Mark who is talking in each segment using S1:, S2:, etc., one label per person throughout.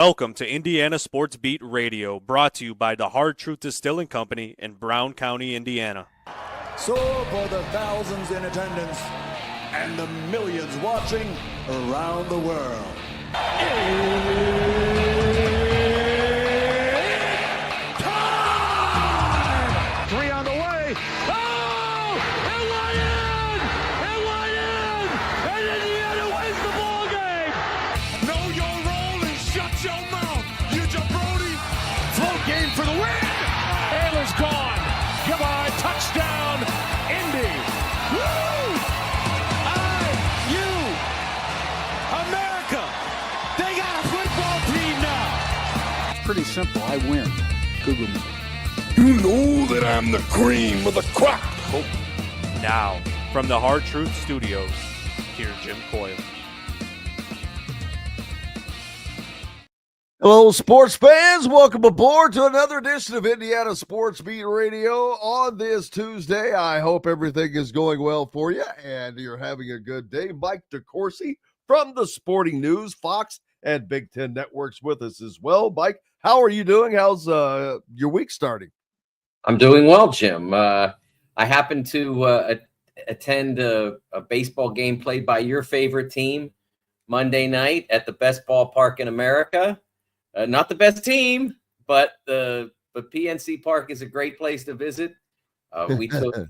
S1: Welcome to Indiana Sports Beat Radio, brought to you by the Hard Truth Distilling Company in Brown County, Indiana.
S2: So for the thousands in attendance and the millions watching around the world, time!
S3: 3 on the way. Oh! It went in! It went in! And Indiana wins the ball game!
S4: Know your role and shut your mouth, you jabroni!
S3: Float game for the win! Ayler's gone. Goodbye. Touchdown, Indy. Woo! IU. America. They got a football team now.
S5: Pretty simple. I win. Google me.
S4: You know that I'm the cream of the crop.
S1: Now, from the Hard Truth Studios, here's Jim Coyle.
S6: Hello, sports fans. Welcome aboard to another edition of Indiana Sports Beat Radio on this Tuesday. I hope everything is going well for you and you're having a good day. Mike DeCourcy from the Sporting News, Fox, and Big Ten Networks with us as well. Mike, how are you doing? How's your week starting?
S7: I'm doing well, Jim. I happened to attend a baseball game played by your favorite team Monday night at the best ballpark in America. Not the best team, but the PNC Park is a great place to visit. We took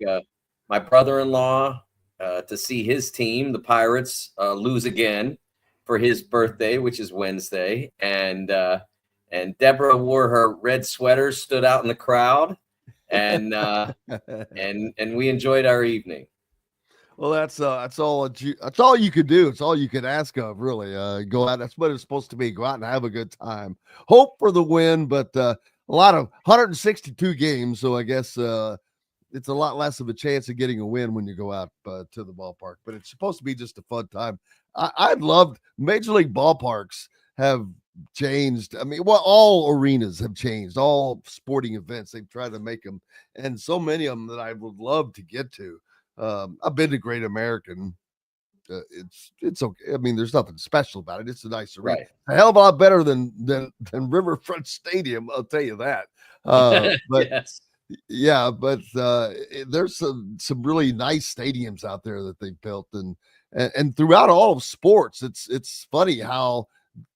S7: my brother-in-law to see his team, the Pirates, lose again for his birthday, which is Wednesday. And Deborah wore her red sweater, stood out in the crowd, and we enjoyed our evening.
S6: Well, that's all you could do. It's all you could ask of, really. Go out. That's what it's supposed to be. Go out and have a good time. Hope for the win, but a lot of 162 games, so I guess it's a lot less of a chance of getting a win when you go out to the ballpark. But it's supposed to be just a fun time. I'd loved Major League ballparks have changed. I mean, well, all arenas have changed. All sporting events, they've tried to make them, and so many of them that I would love to get to. I've been to Great American. It's okay. I mean, there's nothing special about it. It's a nice arena.
S7: Right.
S6: A hell of a lot better than Riverfront Stadium. I'll tell you that. But
S7: Yes.
S6: yeah, but there's some really nice stadiums out there that they've built, and throughout all of sports, it's funny how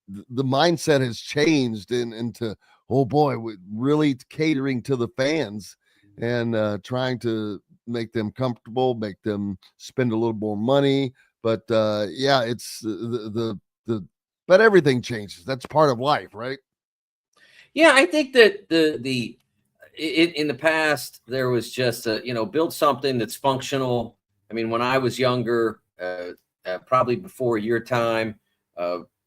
S6: the mindset has changed into, oh boy, really catering to the fans and trying to make them comfortable, make them spend a little more money. But yeah, it's but everything changes. That's part of life, right?
S7: Yeah, I think that in the past there was just build something that's functional. I mean, when I was younger, probably before your time,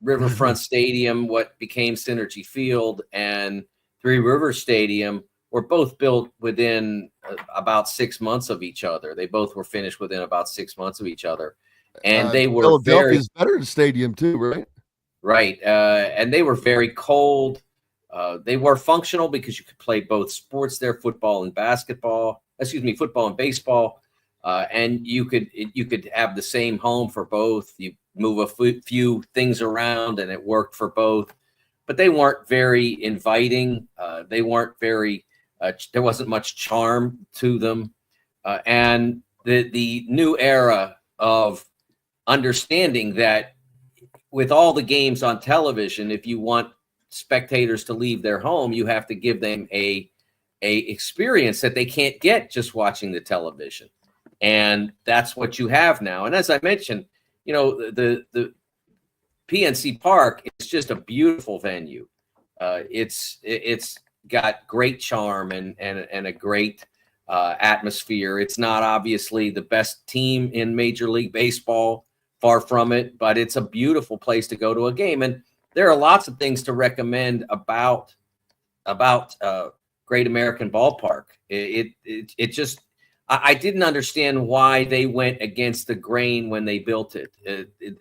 S7: Riverfront Stadium, what became Synergy Field, and Three Rivers Stadium were both built within about 6 months of each other. They both were finished within about 6 months of each other, and they were
S6: Philadelphia's better stadium too, right?
S7: Right, and they were very cold. They were functional because you could play both sports there, football and baseball, and you could have the same home for both. You move a few things around, and it worked for both. But they weren't very inviting. They weren't very. There wasn't much charm to them, and the new era of understanding that with all the games on television, if you want spectators to leave their home, you have to give them a experience that they can't get just watching the television, and that's what you have now. And as I mentioned, the PNC Park is just a beautiful venue. It's got great charm and a great atmosphere. It's not obviously the best team in Major League Baseball, far from it, but it's a beautiful place to go to a game. And there are lots of things to recommend about Great American Ballpark. It just, I didn't understand why they went against the grain when they built it.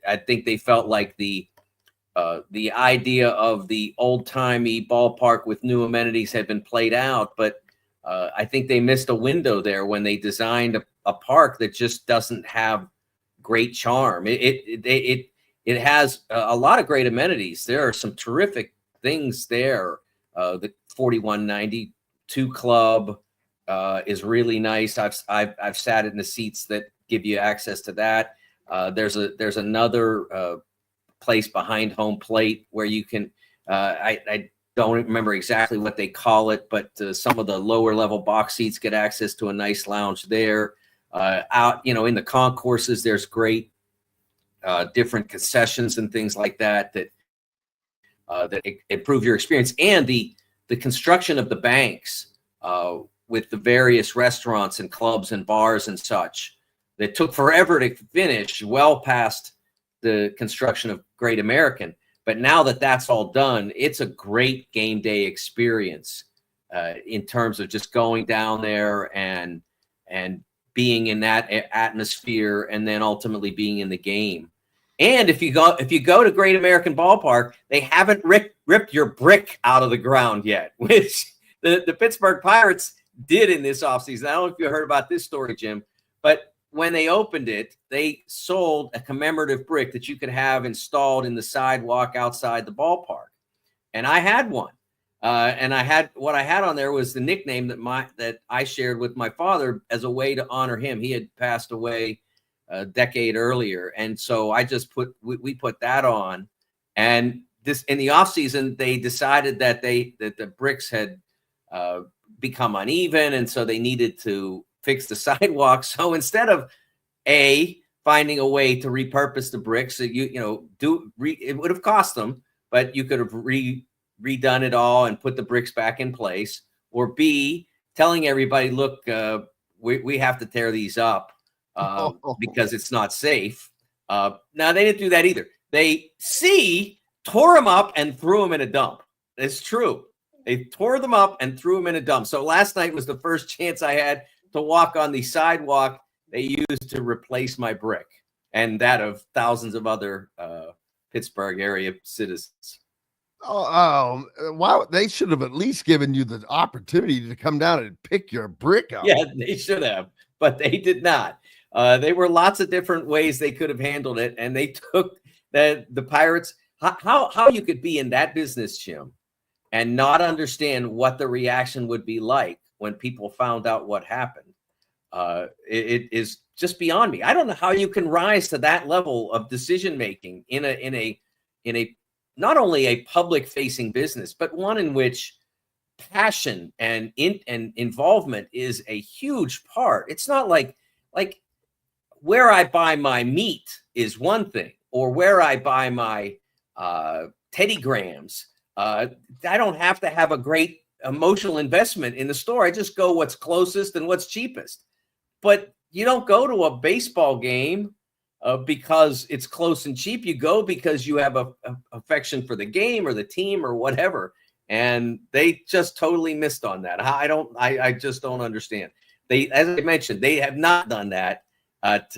S7: I think they felt like the idea of the old-timey ballpark with new amenities had been played out, but I think they missed a window there when they designed a park that just doesn't have great charm. It has a lot of great amenities. There are some terrific things there. The 4192 club is really nice. I've sat in the seats that give you access to that. There's another place behind home plate where you can. I don't remember exactly what they call it, but some of the lower level box seats get access to a nice lounge there. Out, in the concourses, there's great different concessions and things like that improve your experience. And the construction of the banks with the various restaurants and clubs and bars and such that took forever to finish, well past the construction of Great American. But now that that's all done, it's a great game day experience in terms of just going down there and being in that atmosphere, and then ultimately being in the game. And if you go to Great American Ballpark, they haven't ripped your brick out of the ground yet, which the Pittsburgh Pirates did in this offseason. I don't know if you heard about this story, Jim, but when they opened it, they sold a commemorative brick that you could have installed in the sidewalk outside the ballpark. And I had one. And what I had on there was the nickname that I shared with my father as a way to honor him. He had passed away a decade earlier. And so I just we put that on. And this, in the off season, they decided that the bricks had become uneven. And so they needed to fix the sidewalk. So instead of finding a way to repurpose the bricks, it would have cost them, but you could have redone it all and put the bricks back in place, or B, telling everybody, look, we have to tear these up because it's not safe. Now, they didn't do that either. They tore them up and threw them in a dump. It's true. They tore them up and threw them in a dump. So last night was the first chance I had to walk on the sidewalk they used to replace my brick, and that of thousands of other Pittsburgh area citizens.
S6: Wow. They should have at least given you the opportunity to come down and pick your brick up.
S7: Yeah, they should have, but they did not. There were lots of different ways they could have handled it, and they took the Pirates. How you could be in that business, Jim, and not understand what the reaction would be like when people found out what happened. It is just beyond me. I don't know how you can rise to that level of decision making in a not only a public facing business, but one in which passion and involvement is a huge part. It's not like where I buy my meat is one thing, or where I buy my Teddy Grahams. I don't have to have a great emotional investment in the store. I just go what's closest and what's cheapest. But you don't go to a baseball game because it's close and cheap. You go because you have a affection for the game or the team or whatever. And they just totally missed on that. I just don't understand. As I mentioned, they have not done that at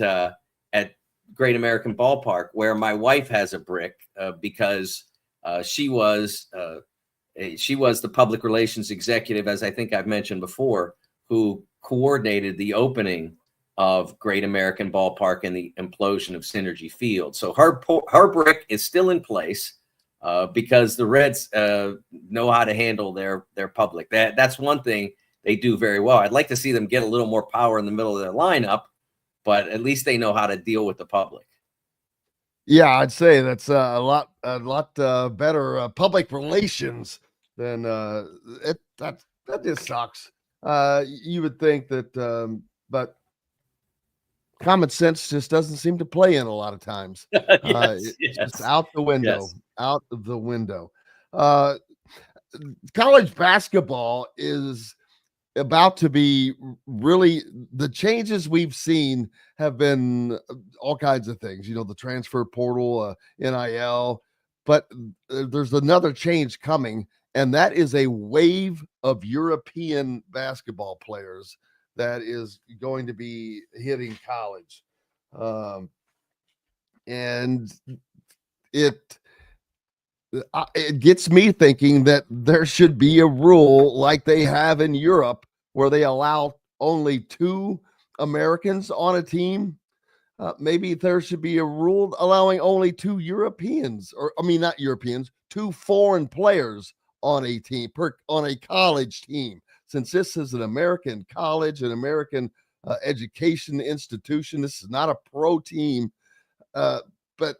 S7: Great American Ballpark, where my wife has a brick because she was the public relations executive, as I think I've mentioned before, who coordinated the opening of Great American Ballpark and the implosion of Synergy Field. So her brick is still in place because the Reds know how to handle their public. That's one thing they do very well. I'd like to see them get a little more power in the middle of their lineup, but at least they know how to deal with the public.
S6: Yeah, I'd say that's a lot better public relations than that just sucks. You would think that, but common sense just doesn't seem to play in a lot of times. It's just out the window, out of the window. College basketball is about to be really, the changes we've seen have been all kinds of things, the transfer portal, NIL, but there's another change coming, and that is a wave of European basketball players that is going to be hitting college. And it gets me thinking that there should be a rule like they have in Europe where they allow only 2 Americans on a team. maybe there should be a rule allowing only 2 Europeans, or I mean, not Europeans, 2 foreign players on a team on a college team. Since this is an American college, an American education institution, this is not a pro team. But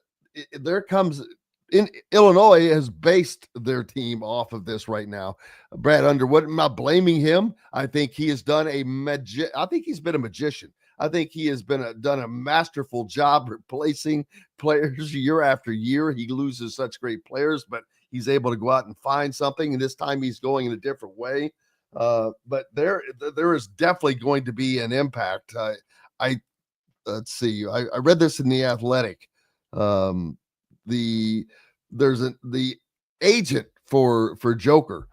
S6: there comes in Illinois has based their team off of this right now. Brad Underwood, I'm not blaming him. I think he has done I think he's been a magician. I think he has done a masterful job replacing players year after year. He loses such great players, but he's able to go out and find something. And this time he's going in a different way. But there is definitely going to be an impact. Let's see. I read this in The Athletic. The agent for Joker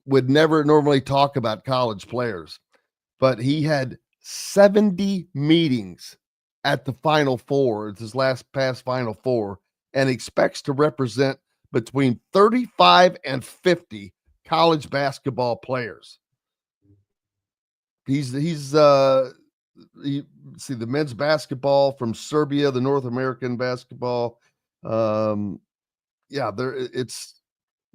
S6: would never normally talk about college players, but he had 70 meetings at the Final Four. It's his past Final Four, and expects to represent between 35 and 50 college basketball players. He's see the men's basketball from Serbia, the North American basketball. Yeah,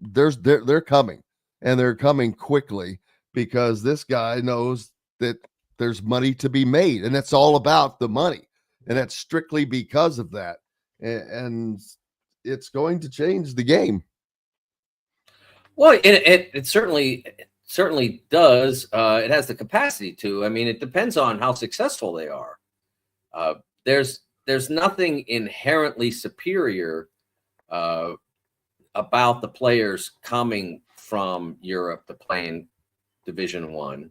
S6: they're coming, and they're coming quickly because this guy knows that there's money to be made, and it's all about the money, and that's strictly because of that, and it's going to change the game.
S7: Well, it certainly does. It has the capacity to. I mean, it depends on how successful they are. There's nothing inherently superior about the players coming from Europe to play in Division I.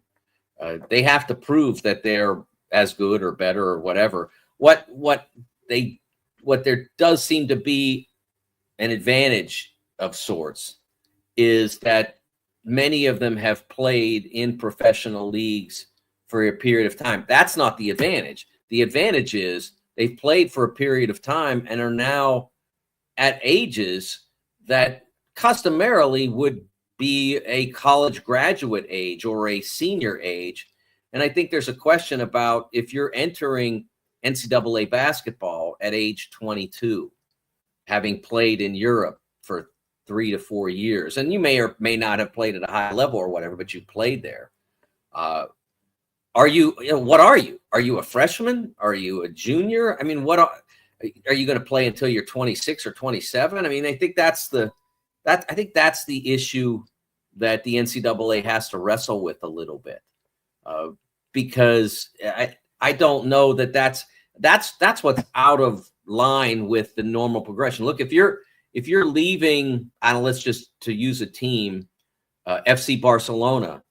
S7: They have to prove that they're as good or better or whatever. What there does seem to be an advantage of sorts is that many of them have played in professional leagues for a period of time. That's not the advantage. The advantage is they've played for a period of time and are now at ages that customarily would be a college graduate age or a senior age. And I think there's a question about if you're entering NCAA basketball at age 22, having played in Europe for 3 to 4 years, and you may or may not have played at a high level or whatever, but you played there. What are you? Are you a freshman? Are you a junior? I mean, are you going to play until you're 26 or 27? I mean, I think that's the issue that the NCAA has to wrestle with a little bit, because I don't know that's what's out of line with the normal progression. Look, if you're leaving, let's just to use a team, FC Barcelona,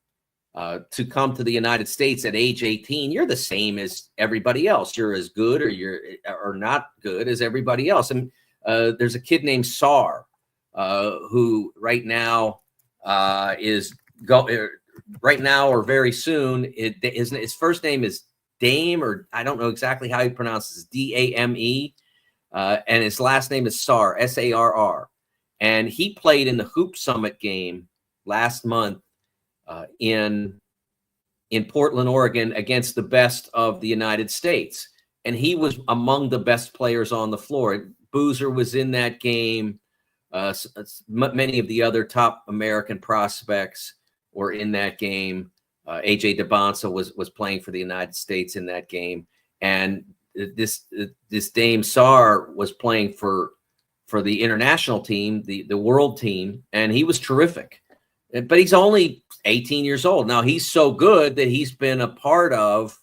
S7: to come to the United States at age 18, you're the same as everybody else. You're as good or not good as everybody else. And there's a kid named Sarr, who right now or very soon, his first name is Dame, or I don't know exactly how he pronounces it, Dame, and his last name is Sarr, Sarr. And he played in the Hoop Summit game last month in Portland, Oregon, against the best of the United States. And he was among the best players on the floor. Boozer was in that game. Many of the other top American prospects were in that game. AJ DeBonsa was playing for the United States in that game. And this Dame Sarr was playing for the international team, the world team, and he was terrific. But he's only 18 years old. Now, he's so good that he's been a part of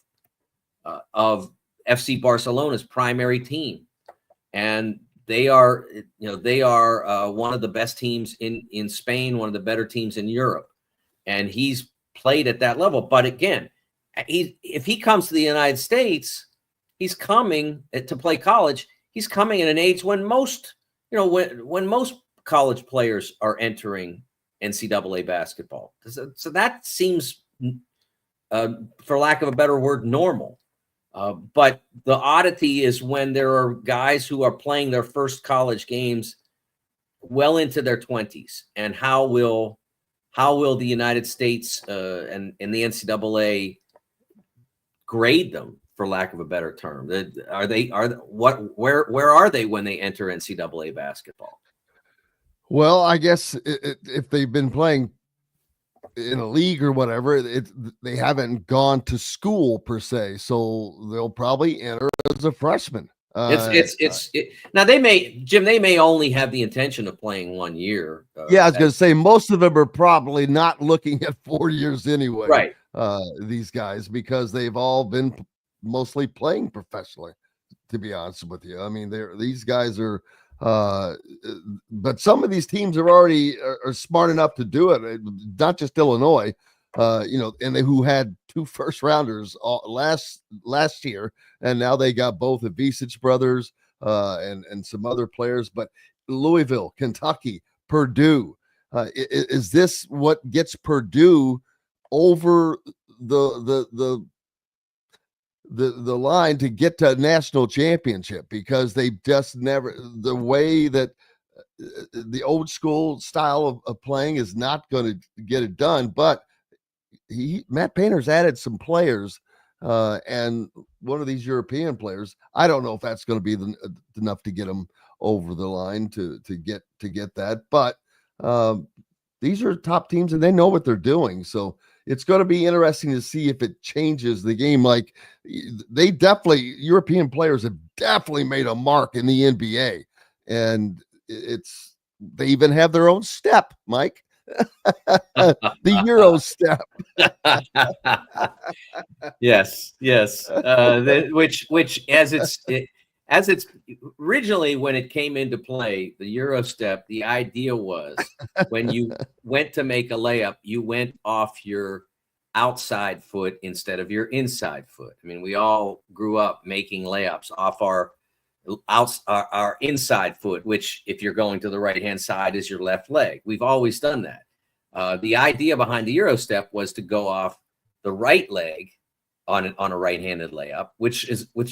S7: FC Barcelona's primary team. And they are one of the best teams in Spain, one of the better teams in Europe. And he's played at that level. But again, if he comes to the United States, he's coming to play college. He's coming at an age when most college players are entering NCAA basketball. So that seems, for lack of a better word, normal. But the oddity is when there are guys who are playing their first college games well into their 20s, and how will the United States and the NCAA grade them for lack of a better term. Where are they when they enter NCAA basketball?
S6: Well, I guess if they've been playing in a league or whatever, they haven't gone to school per se, so they'll probably enter as a freshman.
S7: Now they may only have the intention of playing 1 year.
S6: Yeah, I was going to say most of them are probably not looking at 4 years anyway.
S7: Right.
S6: These guys, because they've all been mostly playing professionally, to be honest with you. I mean, these guys are, but some of these teams are smart enough to do it. Not just Illinois, and who had 2 first rounders last year, and now they got both the Visich brothers and some other players. But Louisville, Kentucky, Purdue, is this what gets Purdue over the line to get to a national championship? Because they just never, the way that the old school style of playing is not going to get it done. But Matt Painter's added some players, and one of these European players, I don't know if that's going to be enough to get them over the line to get that. But these are top teams, and they know what they're doing. So it's going to be interesting to see if it changes the game. Like European players have definitely made a mark in the NBA, and they even have their own step, Mike. The Euro step.
S7: Yes. Which as it's originally, when it came into play, the Euro step, the idea was when you went to make a layup, you went off your outside foot instead of your inside foot. I mean, we all grew up making layups off our inside foot, which, if you're going to the right-hand side, is your left leg. We've always done that. The idea behind the Euro step was to go off the right leg on a right-handed layup, which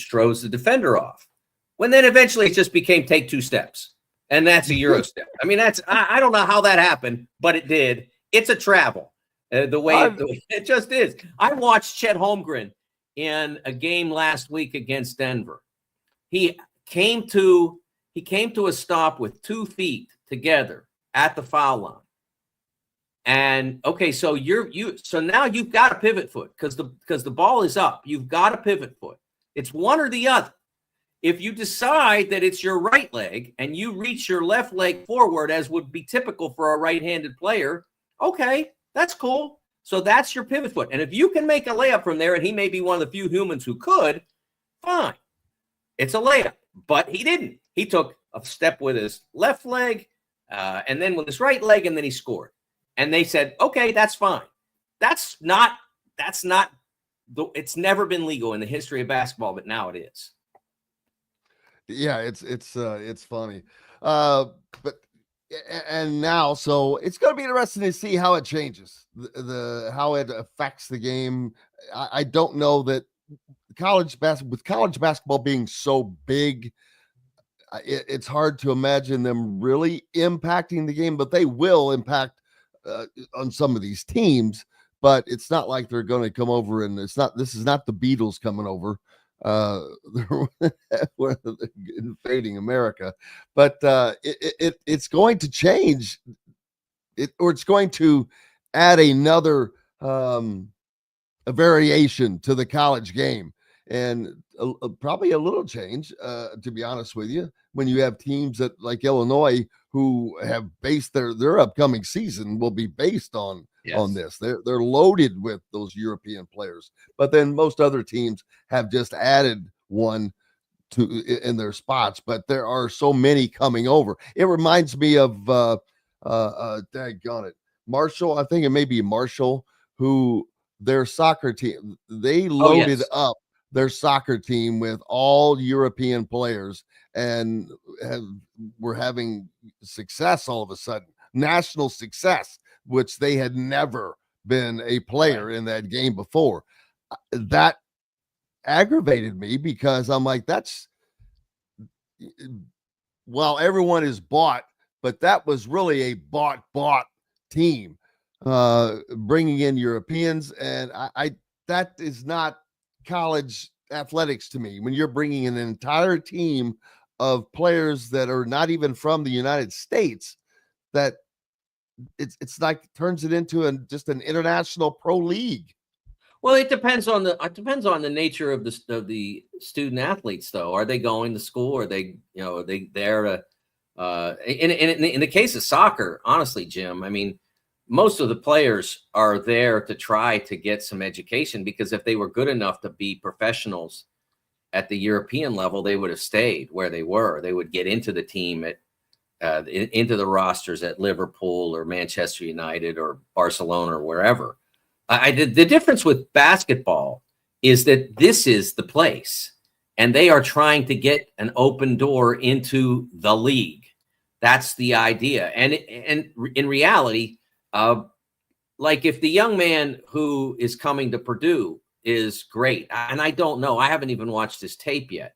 S7: throws the defender off. When then eventually it just became take 2 steps, and that's a Euro step. I mean, I don't know how that happened, but it did. It's a travel. The way it just is. I watched Chet Holmgren in a game last week against Denver. He came to a stop with 2 feet together at the foul line. And okay, so so now you've got a pivot foot because the ball is up. You've got a pivot foot. It's one or the other. If you decide that it's your right leg and you reach your left leg forward, as would be typical for a right-handed player, okay, that's cool. So that's your pivot foot. And if you can make a layup from there, and he may be one of the few humans who could, fine. It's a layup. But he didn't. He took a step with his left leg and then with his right leg, and then he scored. And they said, okay, that's fine. It's never been legal in the history of basketball, but now it is.
S6: Yeah, it's funny. But now, so it's going to be interesting to see how it changes, how it affects the game. I don't know that college basketball being so big, it's hard to imagine them really impacting the game, but they will impact on some of these teams. But it's not like they're going to come over, and this is not the Beatles coming over. Invading America, but it's going to change it, or it's going to add another a variation to the college game, and probably a little change, to be honest with you, when you have teams that like Illinois who have based their upcoming season will be based on this. They're loaded with those European players, but then most other teams have just added one in their spots. But there are so many coming over. It reminds me of daggone it, Marshall. I think it may be Marshall, who their soccer team, they loaded up their soccer team with all European players, and were having success all of a sudden, national success, which they had never been a player in that game before. That aggravated me because I'm like, everyone is bought, but that was really a bought team, bringing in Europeans. And that is not college athletics to me when you're bringing an entire team of players that are not even from the United States, that it's like turns it into just an international pro league.
S7: Well, it depends on the nature of the student athletes, though. Are they going to school? Are they there to in the case of soccer, honestly, Jim, I mean, most of the players are there to try to get some education, because if they were good enough to be professionals at the European level, they would have stayed where they were. They would get into the team into the rosters at Liverpool or Manchester United or Barcelona or wherever. The difference with basketball is that this is the place, and they are trying to get an open door into the league. That's the idea. And in reality, like if the young man who is coming to Purdue is great, and I don't know, I haven't even watched his tape yet,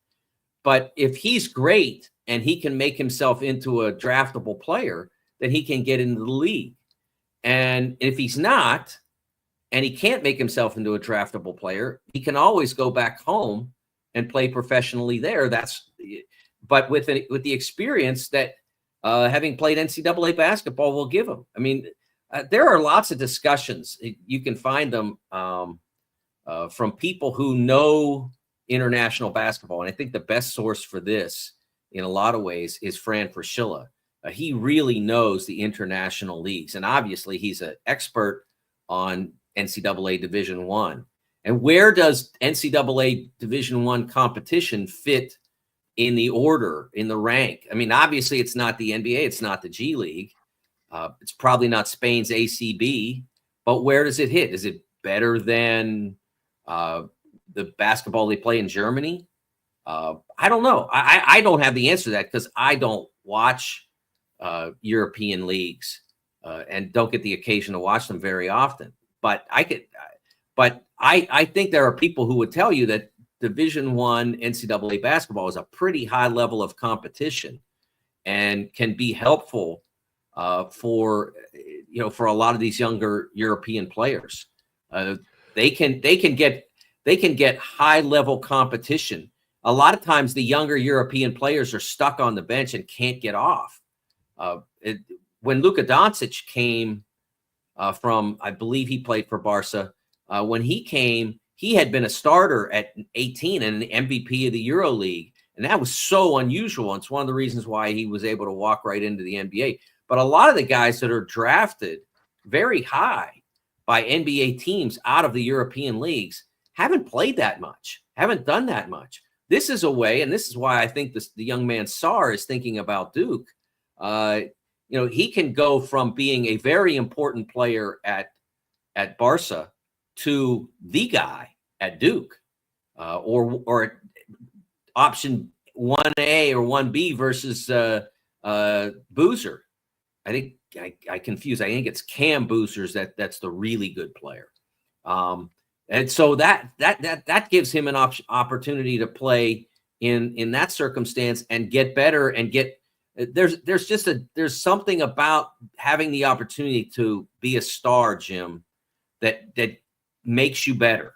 S7: but if he's great and he can make himself into a draftable player, then he can get into the league. And if he's not, and he can't make himself into a draftable player, he can always go back home and play professionally there. But with the experience that having played NCAA basketball will give him. I mean, there are lots of discussions. You can find them from people who know international basketball. And I think the best source for this in a lot of ways is Fran Fraschilla. He really knows the international leagues. And obviously he's an expert on NCAA Division I. And where does NCAA Division I competition fit in the order, in the rank? I mean, obviously it's not the NBA, it's not the G League. It's probably not Spain's ACB, but where does it hit? Is it better than the basketball they play in Germany? I don't know. I don't have the answer to that because I don't watch European leagues and don't get the occasion to watch them very often. But I think there are people who would tell you that Division I NCAA basketball is a pretty high level of competition and can be helpful for a lot of these younger European players. They can get high level competition. A lot of times the younger European players are stuck on the bench and can't get off. When Luka Doncic came from, I believe he played for Barca. When he came, he had been a starter at 18 and an MVP of the EuroLeague. And that was so unusual. It's one of the reasons why he was able to walk right into the NBA. But a lot of the guys that are drafted very high by NBA teams out of the European leagues haven't played that much, haven't done that much. This is a way, and this is why I think the young man Sarr is thinking about Duke. He can go from being a very important player at Barca to the guy at Duke, or option 1A or 1B versus Boozer. I think I confuse. I think it's Cam Boozer's that's the really good player. And so that gives him an opportunity to play in that circumstance and get better and get. There's something about having the opportunity to be a star, Jim, that makes you better.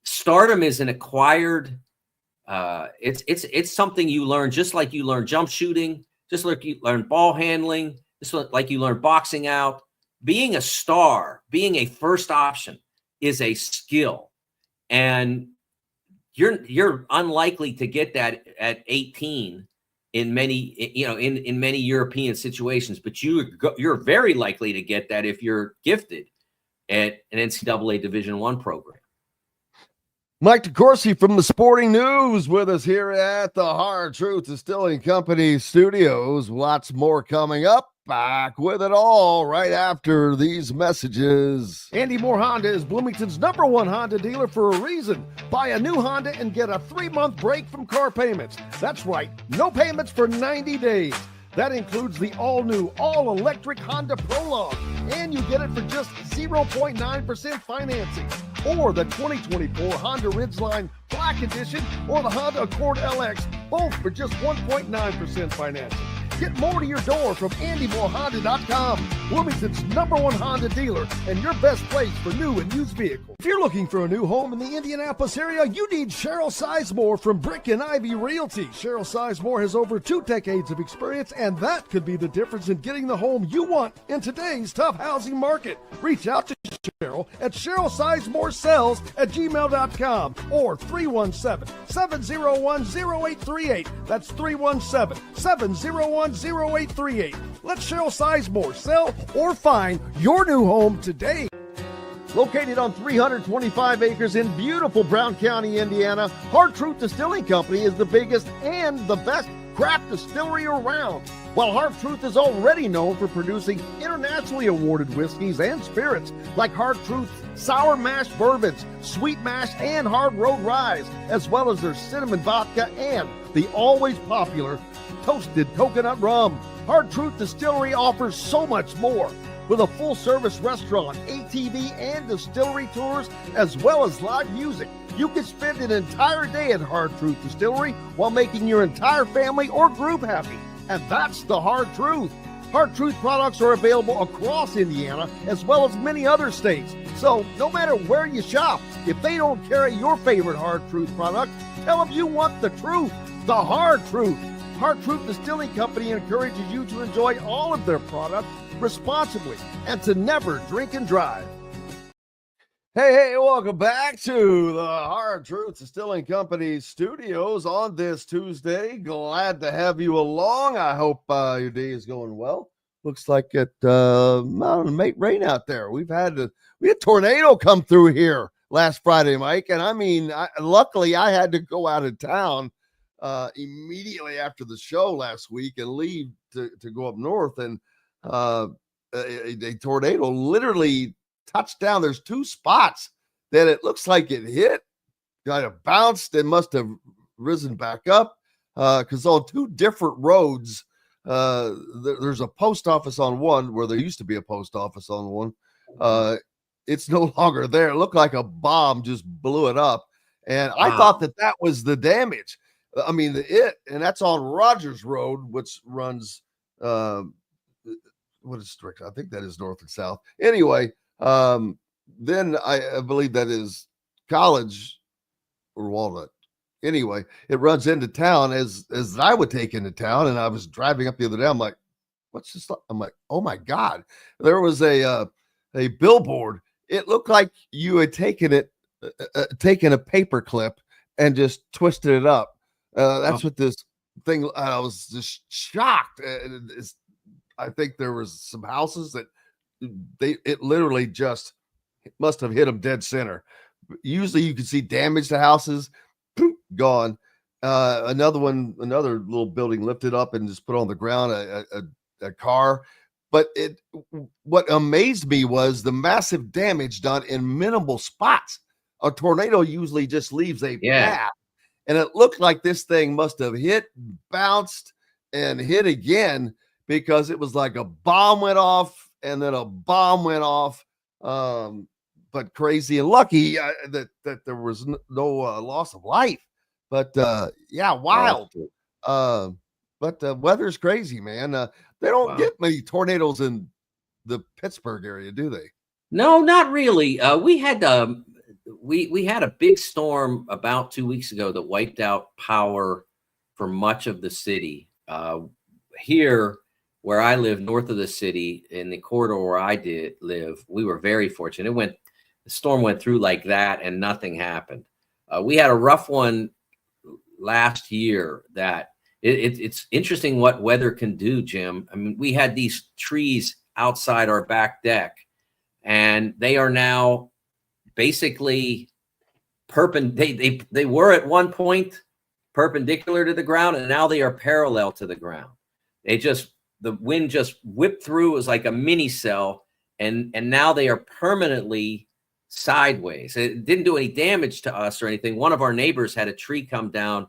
S7: Stardom is an acquired. It's something you learn, just like you learn jump shooting, just like you learn ball handling, just like you learn boxing out. Being a star, being a first option, is a skill, and you're unlikely to get that at 18 in many in many European situations, but you're very likely to get that if you're gifted at an NCAA Division I program.
S6: Mike DeCourcy from the Sporting News with us here at the Hard Truth Distilling Company studios. Lots more coming up. Back with it all right after these messages. Andy Moore Honda is Bloomington's #1 Honda dealer for a reason. Buy a new Honda and get a 3-month break from car payments. That's right, no payments for 90 days. That includes the all-new, all-electric Honda Prologue, and you get it for just 0.9% financing. Or the 2024 Honda Ridgeline Black Edition or the Honda Accord LX, both for just 1.9% financing. Get more to your door from AndyMooreHonda.com. Wilmington's #1 Honda dealer and your best place for new and used vehicles. If you're looking for a new home in the Indianapolis area, you need Cheryl Sizemore from Brick and Ivy Realty. Cheryl Sizemore has over 2 decades of experience, and that could be the difference in getting the home you want in today's tough housing market. Reach out to Cheryl at CherylSizemore@gmail.com or 317-701-0838. That's 317-701-0838. Let Cheryl Sizemore sell or find your new home today. Located on 325 acres in beautiful Brown County, Indiana, Hard Truth Distilling Company is the biggest and the best craft distillery around. While Hard Truth is already known for producing internationally awarded whiskeys and spirits like Hard Truth Sour Mash Bourbons, Sweet Mash, and Hard Road Rye, as well as their cinnamon vodka and the always popular Toasted Coconut Rum. Hard Truth Distillery offers so much more. With a full-service restaurant, ATV, and distillery tours, as well as live music, you can spend an entire day at Hard Truth Distillery while making your entire family or group happy. And that's the Hard Truth. Hard Truth products are available across Indiana, as well as many other states. So no matter where you shop, if they don't carry your favorite Hard Truth product, tell them you want the truth, the Hard Truth. Hard Truth Distilling Company encourages you to enjoy all of their products responsibly and to never drink and drive. Hey, welcome back to the Hard Truth Distilling Company studios on this Tuesday. Glad to have you along. I hope your day is going well. Looks like it might rain out there. We had a tornado come through here last Friday, Mike, and I mean, luckily I had to go out of town immediately after the show last week and leave to go up north, and a tornado literally touched down. There's 2 spots that it looks like it hit, kind of bounced and must have risen back up because on 2 different roads, there's a post office on one where there used to be a post office on one. It's no longer there. It looked like a bomb just blew it up, and I thought that was the damage. I mean, and that's on Rogers Road, which runs, what is strict? I think that is north and south. Anyway, then I believe that is College or Walnut. Anyway, it runs into town as I would take into town, and I was driving up the other day. I'm like, what's this? I'm like, oh my God, there was a billboard. It looked like you had taken a paper clip and just twisted it up. That's what this thing. I was just shocked. I think there was some houses that it literally just must have hit them dead center. Usually, you can see damage to houses, poof, gone. Another little building lifted up and just put on the ground a car. But what amazed me was the massive damage done in minimal spots. A tornado usually just leaves a path. And it looked like this thing must have hit, bounced, and hit again because it was like a bomb went off and then a bomb went off. But crazy and lucky that there was no loss of life. But wild. But the weather's crazy, man. They don't get many tornadoes in the Pittsburgh area, do they?
S7: No, not really. We had we had a big storm about 2 weeks ago that wiped out power for much of the city. Here, where I live, north of the city, in the corridor where I did live, we were very fortunate. The storm went through like that, and nothing happened. We had a rough one last year. That it's interesting what weather can do, Jim. I mean, we had these trees outside our back deck, and they are now basically they were at one point perpendicular to the ground, and now they are parallel to the ground. The wind just whipped through. It was like a mini cell, and now they are permanently sideways. It didn't do any damage to us or anything. One of our neighbors had a tree come down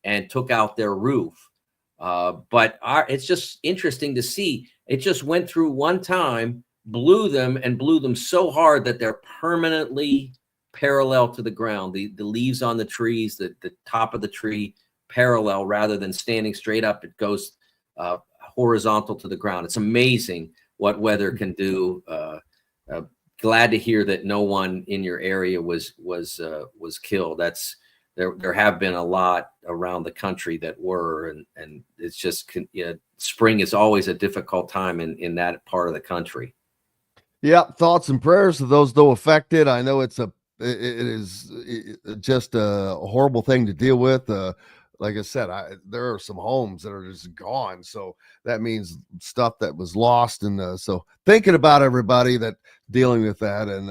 S7: and took out their roof. But it's just interesting to see. It just went through one time, blew them so hard that they're permanently parallel to the ground. The leaves on the trees, the top of the tree parallel rather than standing straight up. It goes horizontal to the ground. It's amazing what weather can do. Glad to hear that no one in your area was killed. There have been a lot around the country that were, and it's just, spring is always a difficult time in that part of the country.
S6: Yeah, thoughts and prayers to those though affected. I know it is just a horrible thing to deal with. Like I said, there are some homes that are just gone, so that means stuff that was lost, and so thinking about everybody that dealing with that, and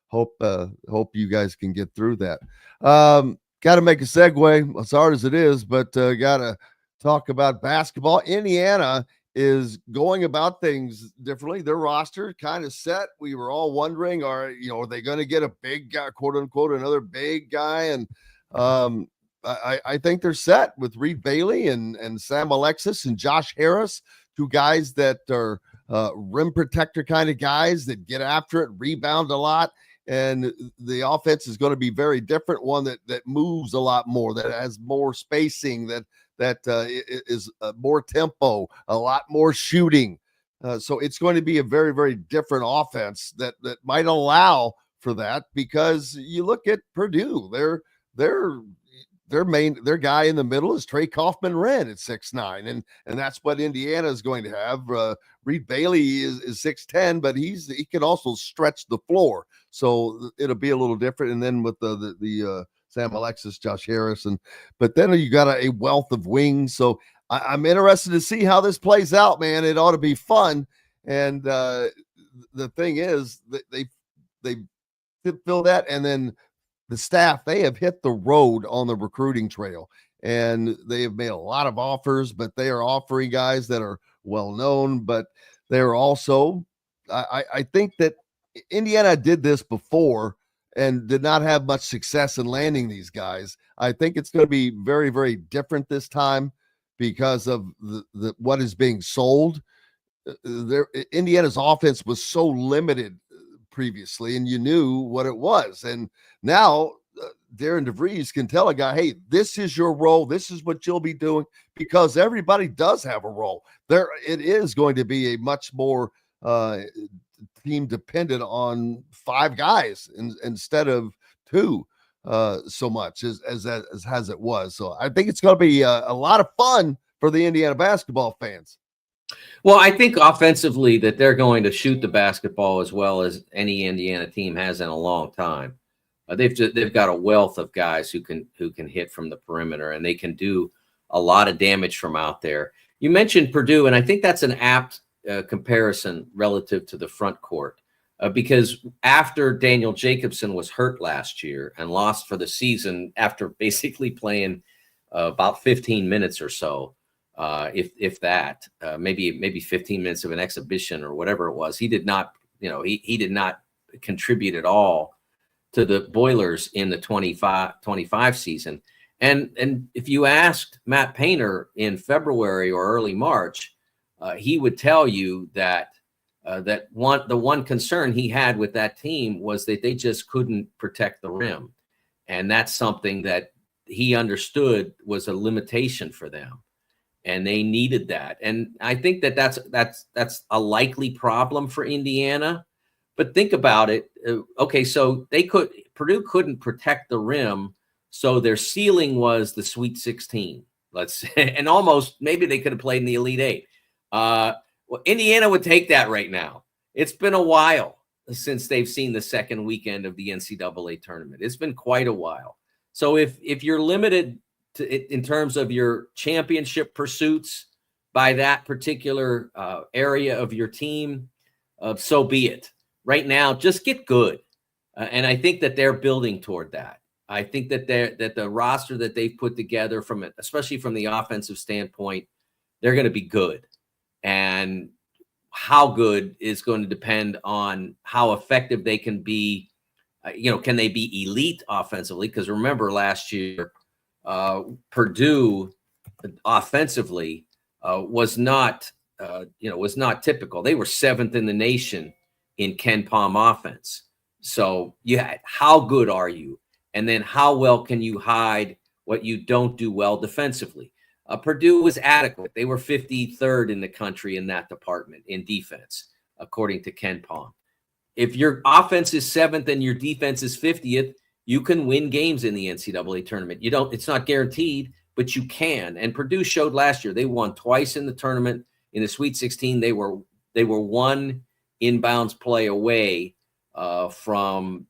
S6: hope you guys can get through that. Got to make a segue, as hard as it is, but got to talk about basketball. Indiana is going about things differently. Their roster kind of set. We were all wondering, are they going to get a big guy, quote unquote, another big guy? And I think they're set with Reed Bailey and Sam Alexis and Josh Harris, two guys that are rim protector kind of guys that get after it, rebound a lot. And the offense is going to be very different, one that moves a lot more, that has more spacing, that is more tempo, a lot more shooting. So it's going to be a very, very different offense that might allow for that, because you look at Purdue, their guy in the middle is Trey Kaufman-Renn at 6'9", and that's what Indiana is going to have. Reed Bailey is 6'10", but he can also stretch the floor, so it'll be a little different. And then with the Sam Alexis, Josh Harris, but then you got a wealth of wings. So I'm interested to see how this plays out, man. It ought to be fun. And the thing is that they fill that, and then the staff, they have hit the road on the recruiting trail, and they have made a lot of offers, but they are offering guys that are well known, but they're also, I think that Indiana did this before and did not have much success in landing these guys. I think it's going to be very, very different this time because of the what is being sold. Indiana's offense was so limited previously, and you knew what it was. And now Darren DeVries can tell a guy, hey, this is your role. This is what you'll be doing, because everybody does have a role. It is going to be a much more team dependent on 5 guys instead of 2 so much as it was. So I think it's going to be a lot of fun for the Indiana basketball fans.
S7: Well, I think offensively that they're going to shoot the basketball as well as any Indiana team has in a long time. They've got a wealth of guys who can hit from the perimeter, and they can do a lot of damage from out there. You mentioned Purdue, and I think that's an apt comparison relative to the front court, because after Daniel Jacobson was hurt last year and lost for the season after basically playing about 15 minutes or so, if that, maybe 15 minutes of an exhibition or whatever it was, he did not, he did not contribute at all to the Boilers in the 25 season. And if you asked Matt Painter in February or early March, he would tell you that the one concern he had with that team was that they just couldn't protect the rim. And that's something that he understood was a limitation for them, and they needed that. And I think that's a likely problem for Indiana. But think about it. Okay, so Purdue couldn't protect the rim, so their ceiling was the Sweet 16. Let's say, and almost maybe they could have played in the Elite 8. Well, Indiana would take that right now. It's been a while since they've seen the second weekend of the NCAA tournament. It's been quite a while. So if you're limited in terms of your championship pursuits by that particular area of your team, so be it. Right now, just get good. And I think that they're building toward that. I think that the roster that they've put together, especially from the offensive standpoint, they're going to be good. And how good is going to depend on how effective they can be. Can they be elite offensively? Because remember last year, Purdue offensively was not typical. They were 7th in the nation in Ken Pom offense. So you had, how good are you? And then how well can you hide what you don't do well defensively? Purdue was adequate. They were 53rd in the country in that department in defense. according to Ken Pom. If your offense is 7th and your defense is 50th, you can win games in the NCAA tournament. It's not guaranteed, but you can. And Purdue showed last year they won twice in the tournament. In the Sweet 16, they were one inbounds play away from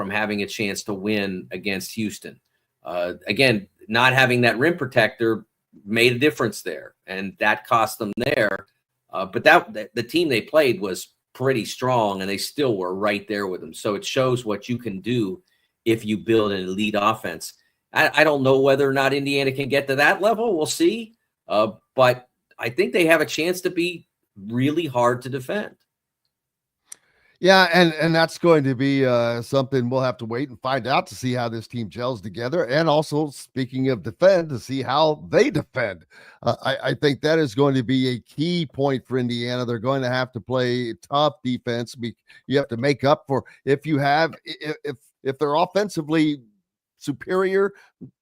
S7: having a chance to win against Houston. Again, not having that rim protector made a difference there, and that cost them there. But the team they played was pretty strong, and they still were right there with them. So it shows what you can do if you build an elite offense. I don't know whether or not Indiana can get to that level. We'll see. But I think they have a chance to be really hard to defend.
S6: Yeah, and that's going to be something we'll have to wait and find out to see how this team gels together. And also, speaking of defend, to see how they defend. I think that is going to be a key point for Indiana. They're going to have to play tough defense. You have to make up for if they're offensively superior,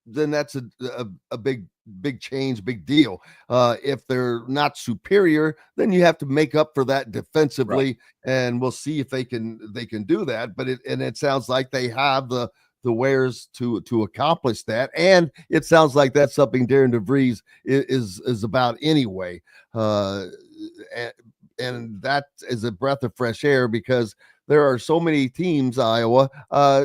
S6: then that's a big change, big deal. If they're not superior, then you have to make up for that defensively, right. And we'll see if they can do that. But it sounds like they have the wares to accomplish that, and it sounds like that's something Darren DeVries is about anyway. And that is a breath of fresh air, because there are so many teams, Iowa,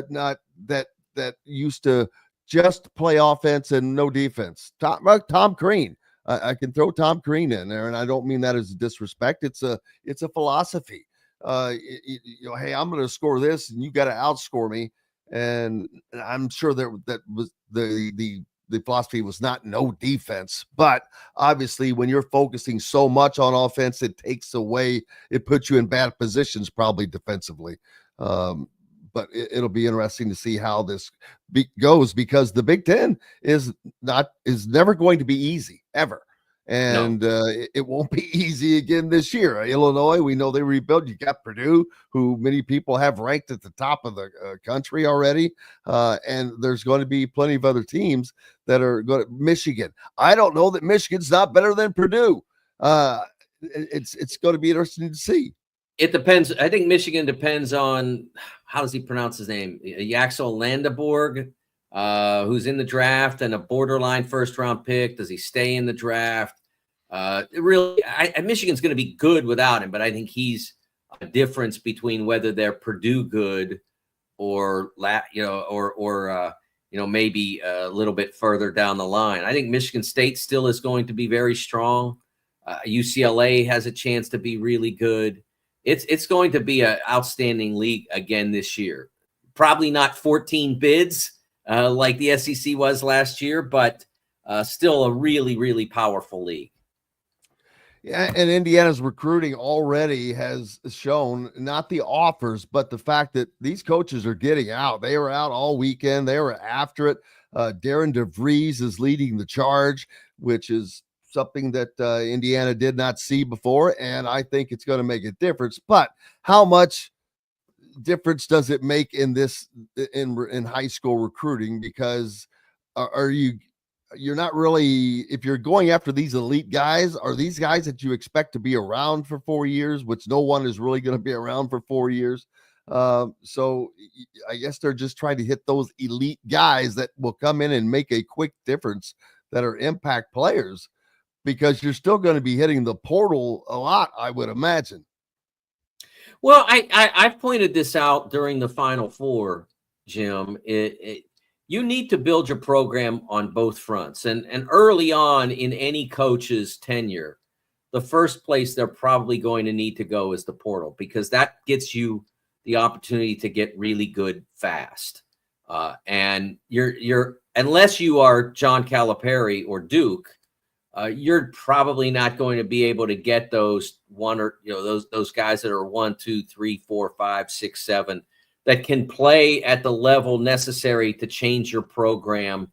S6: not that used to just play offense and no defense. Tom Crean, I can throw Tom Crean in there, and I don't mean that as a disrespect. It's a philosophy. Hey, I'm going to score this, and you got to outscore me. And I'm sure that was the philosophy was not no defense, but obviously when you're focusing so much on offense, it puts you in bad positions, probably defensively. But it'll be interesting to see how this goes, because the Big Ten is never going to be easy, ever. And it won't be easy again this year. Illinois, we know they rebuilt. You got Purdue, who many people have ranked at the top of the country already. And there's going to be plenty of other teams that are going to Michigan. I don't know that Michigan's not better than Purdue. It's going to be interesting to see.
S7: It depends. I think Michigan depends on, how does he pronounce his name? Yaxel Landeborg, who's in the draft and a borderline first-round pick. Does he stay in the draft? Michigan's going to be good without him, but I think he's a difference between whether they're Purdue good or maybe a little bit further down the line. I think Michigan State still is going to be very strong. UCLA has a chance to be really good. It's going to be an outstanding league again this year. Probably not 14 bids like the SEC was last year, but still a really, really powerful league.
S6: Yeah, and Indiana's recruiting already has shown not the offers, but the fact that these coaches are getting out. They were out all weekend. They were after it. Darren DeVries is leading the charge, which is something that Indiana did not see before, and I think it's going to make a difference. But how much difference does it make in this in high school recruiting? Because you're not really, if you're going after these elite guys, are these guys that you expect to be around for 4 years, which no one is really going to be around for 4 years. So I guess they're just trying to hit those elite guys that will come in and make a quick difference, that are impact players, because you're still going to be hitting the portal a lot, I would imagine.
S7: Well, I've pointed this out during the Final Four, Jim. You need to build your program on both fronts. And early on in any coach's tenure, the first place they're probably going to need to go is the portal, because that gets you the opportunity to get really good fast. And you're unless you are John Calipari or Duke, you're probably not going to be able to get those those guys that are 1, 2, 3, 4, 5, 6, 7 that can play at the level necessary to change your program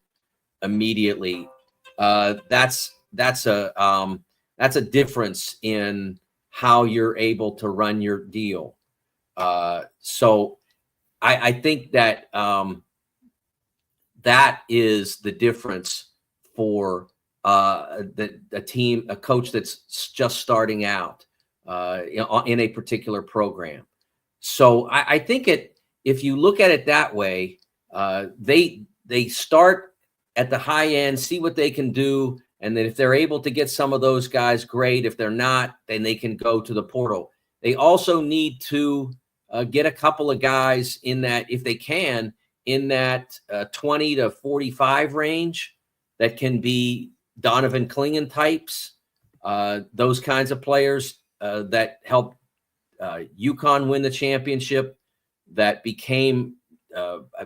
S7: immediately. That's a difference in how you're able to run your deal. So I think that that is the difference for a coach that's just starting out. in a particular program. So I think if you look at it that way, they start at the high end, see what they can do, and then if they're able to get some of those guys, great. If they're not, then they can go to the portal. They also need to get a couple of guys in that, if they can, in that 20 to 45 range that can be Donovan Clingan types, those kinds of players that helped UConn win the championship, that became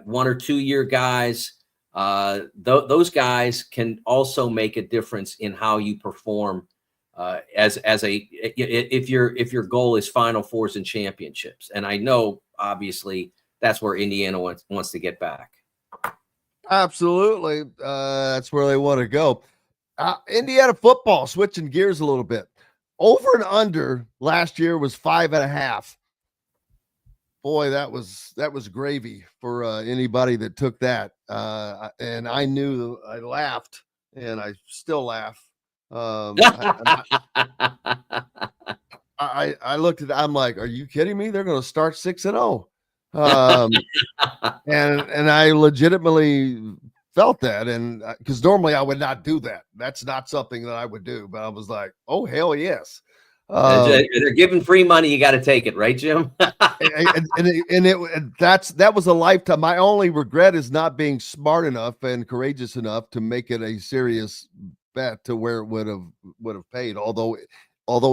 S7: 1 or 2 year guys. Those guys can also make a difference in how you perform if your goal is Final Fours and championships. And I know obviously that's where Indiana wants to get back.
S6: Absolutely. That's where they want to go. Indiana football, switching gears a little bit. Over and under last year was 5.5. Boy, that was gravy for anybody that took that. And I knew, I laughed, and I still laugh. I looked at it, I'm like, are you kidding me? They're going to start 6-0. And I legitimately felt that, and because normally I would not do that. That's not something that I would do, but I was like, oh, hell yes.
S7: They're giving free money. You got to take it, right, Jim?
S6: That was a lifetime. My only regret is not being smart enough and courageous enough to make it a serious bet to where it would have paid. Although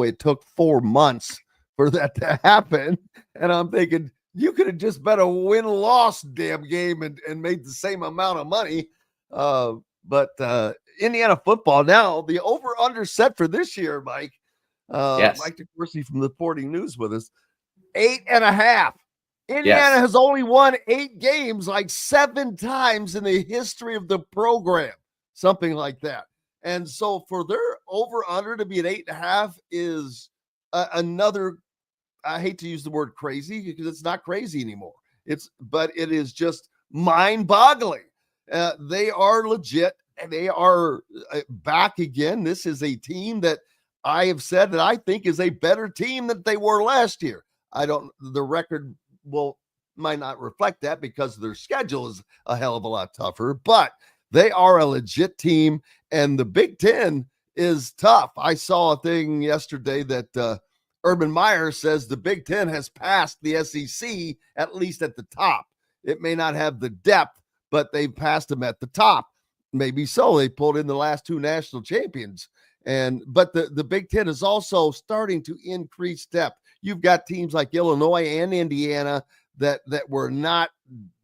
S6: it took 4 months for that to happen, and I'm thinking you could have just bet a win-loss damn game and made the same amount of money. But Indiana football now, the over/under set for this year, Mike.
S7: Yes.
S6: Mike DeCourcy from the Sporting News with us. 8.5. Indiana has only won 8 games like 7 times in the history of the program, something like that. And so for their over/under to be at 8.5 is another. I hate to use the word crazy because it's not crazy anymore. But it is just mind-boggling. They are legit, and they are back again. This is a team that I have said that I think is a better team than they were last year. The record might not reflect that because their schedule is a hell of a lot tougher, but they are a legit team, and the Big Ten is tough. I saw a thing yesterday that Urban Meyer says the Big Ten has passed the SEC, at least at the top. It may not have the depth, but they passed them at the top. Maybe so. They pulled in the last 2 national champions. But the Big Ten is also starting to increase depth. You've got teams like Illinois and Indiana that were not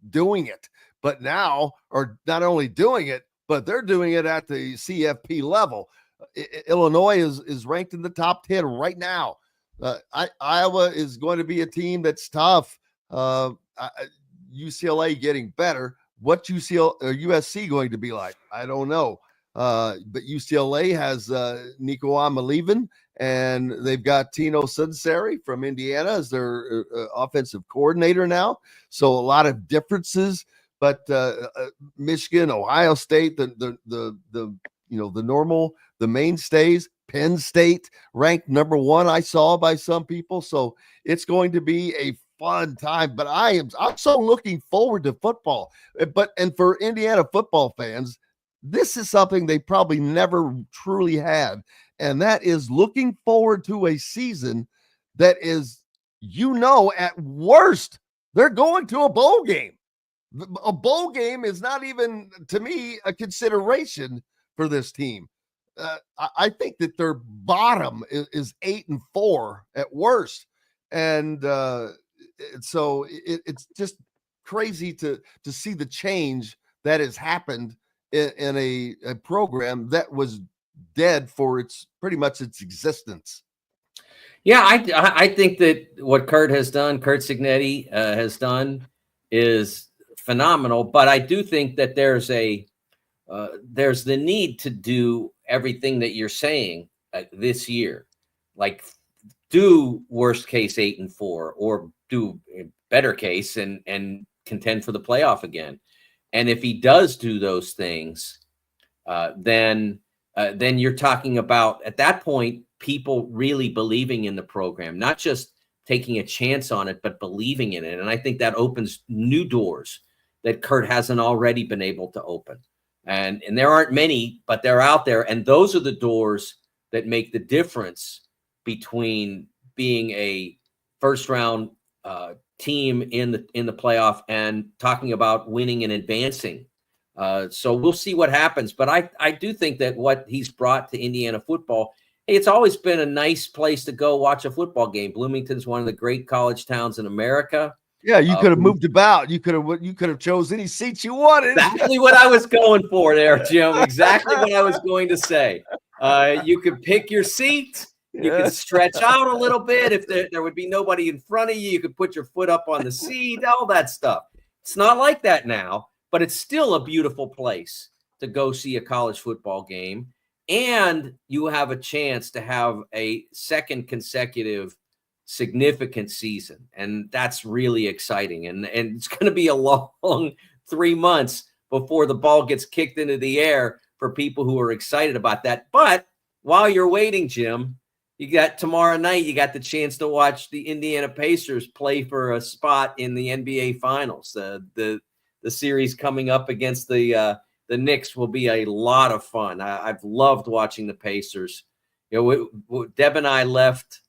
S6: doing it, but now are not only doing it, but they're doing it at the CFP level. Illinois is ranked in the top 10 right now. Iowa is going to be a team that's tough. UCLA getting better. What USC going to be like? I don't know. But UCLA has Nico Amalevin, and they've got Tino Sunseri from Indiana as their offensive coordinator now. So a lot of differences, but Michigan, Ohio State, the mainstays. Penn State ranked number 1, I saw by some people. So it's going to be a fun time. But I'm so looking forward to football. And for Indiana football fans, this is something they probably never truly had, and that is looking forward to a season that is, at worst, they're going to a bowl game. A bowl game is not even, to me, a consideration for this team. I think that their bottom is 8-4 at worst, and so it's just crazy to see the change that has happened in a program that was dead for pretty much its existence.
S7: Yeah, I think that what Kurt Cignetti has done is phenomenal, but I do think that there's the need to do everything that you're saying this year, like do worst case 8-4 or do better case and contend for the playoff again. And if he does do those things, then then you're talking about, at that point, people really believing in the program, not just taking a chance on it, but believing in it. And I think that opens new doors that Kurt hasn't already been able to open. And there aren't many, but they're out there. And those are the doors that make the difference between being a first round team in the playoff and talking about winning and advancing. So we'll see what happens. But I do think that what he's brought to Indiana football, hey, it's always been a nice place to go watch a football game. Bloomington's one of the great college towns in America.
S6: Yeah, you could have moved about. You could have chose any seats you wanted.
S7: Exactly what I was going for there, Jim. Exactly what I was going to say. You could pick your seat. You could stretch out a little bit. If there would be nobody in front of you, you could put your foot up on the seat, all that stuff. It's not like that now, but it's still a beautiful place to go see a college football game. And you have a chance to have a second consecutive significant season. And that's really exciting. And it's going to be a long 3 months before the ball gets kicked into the air for people who are excited about that. But while you're waiting, Jim, you got tomorrow night, you got the chance to watch the Indiana Pacers play for a spot in the NBA Finals. The series coming up against the Knicks will be a lot of fun. I've loved watching the Pacers. You know, Deb and I left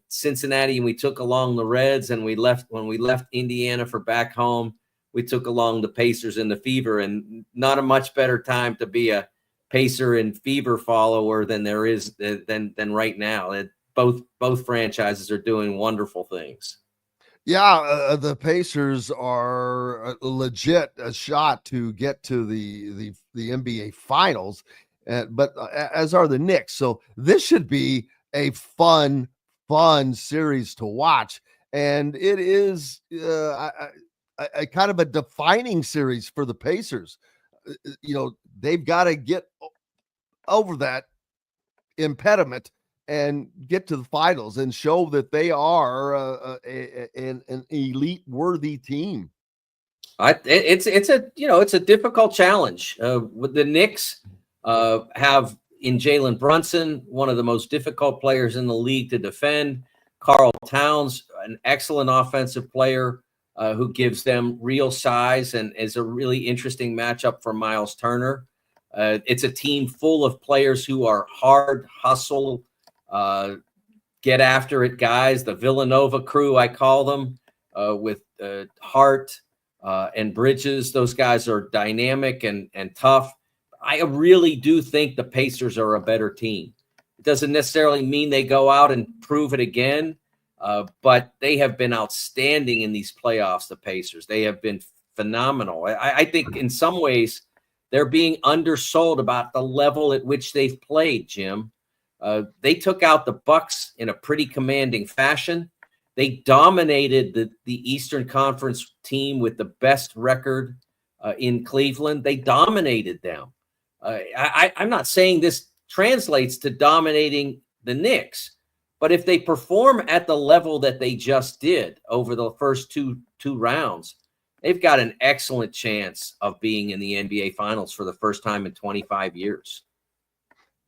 S7: Cincinnati and we took along the Reds, and when we left Indiana for back home, we took along the Pacers and the Fever, and not a much better time to be a Pacer and Fever follower than there is than right now. Both franchises are doing wonderful things.
S6: Yeah, the Pacers are legit a shot to get to the NBA Finals, but as are the Knicks. So this should be a fun series to watch, and it is a kind of a defining series for the Pacers. You know, they've got to get over that impediment and get to the finals and show that they are an elite worthy team.
S7: It's a difficult challenge. With the Knicks have in Jalen Brunson, one of the most difficult players in the league to defend. Karl Towns, an excellent offensive player who gives them real size and is a really interesting matchup for Miles Turner. It's a team full of players who are hard, hustle, get after it guys. The Villanova crew, I call them, with Hart and Bridges. Those guys are dynamic and tough. I really do think the Pacers are a better team. It doesn't necessarily mean they go out and prove it again, but they have been outstanding in these playoffs, the Pacers. They have been phenomenal. I think in some ways they're being undersold about the level at which they've played, Jim. They took out the Bucks in a pretty commanding fashion. They dominated the Eastern Conference team with the best record in Cleveland. They dominated them. I'm not saying this translates to dominating the Knicks, but if they perform at the level that they just did over the first two rounds, they've got an excellent chance of being in the NBA Finals for the first time in 25 years.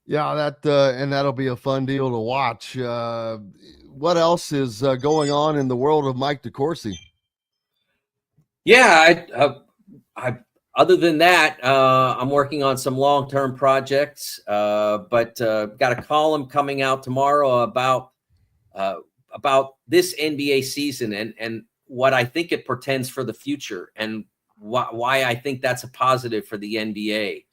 S6: Yeah, and that'll be a fun deal to watch. What else is going on in the world of Mike DeCourcy?
S7: Yeah, I other than that, I'm working on some long-term projects, but got a column coming out tomorrow about this NBA season and what I think it portends for the future and why I think that's a positive for the NBA.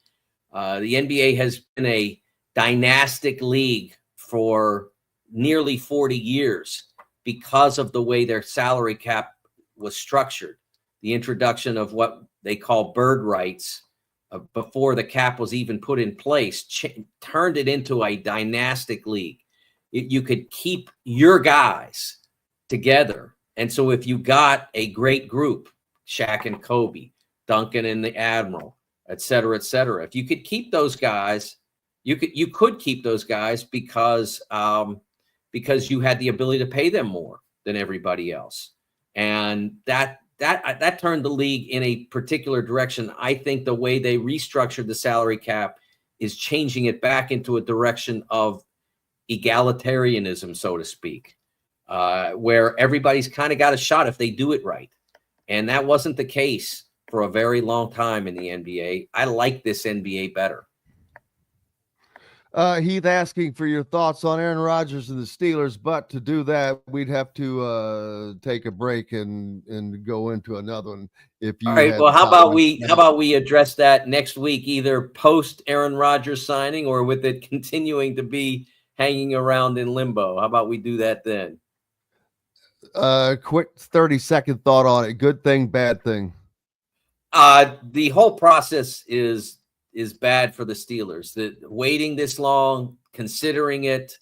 S7: The NBA has been a dynastic league for nearly 40 years because of the way their salary cap was structured. The introduction of what they call bird rights before the cap was even put in place turned it into a dynastic league. You could keep your guys together. And so if you got a great group, Shaq and Kobe, Duncan and the Admiral, et cetera, if you could keep those guys, you could keep those guys because you had the ability to pay them more than everybody else. And that turned the league in a particular direction. I think the way they restructured the salary cap is changing it back into a direction of egalitarianism, so to speak, where everybody's kind of got a shot if they do it right. And that wasn't the case for a very long time in the NBA. I like this NBA better.
S6: Heath asking for your thoughts on Aaron Rodgers and the Steelers, but to do that, we'd have to take a break and go into another one. If you
S7: all right, well, how about we address that next week, either post Aaron Rodgers signing or with it continuing to be hanging around in limbo? How about we do that then?
S6: Quick 30-second thought on it. Good thing, bad thing.
S7: The whole process is bad for the Steelers. Waiting this long, considering it,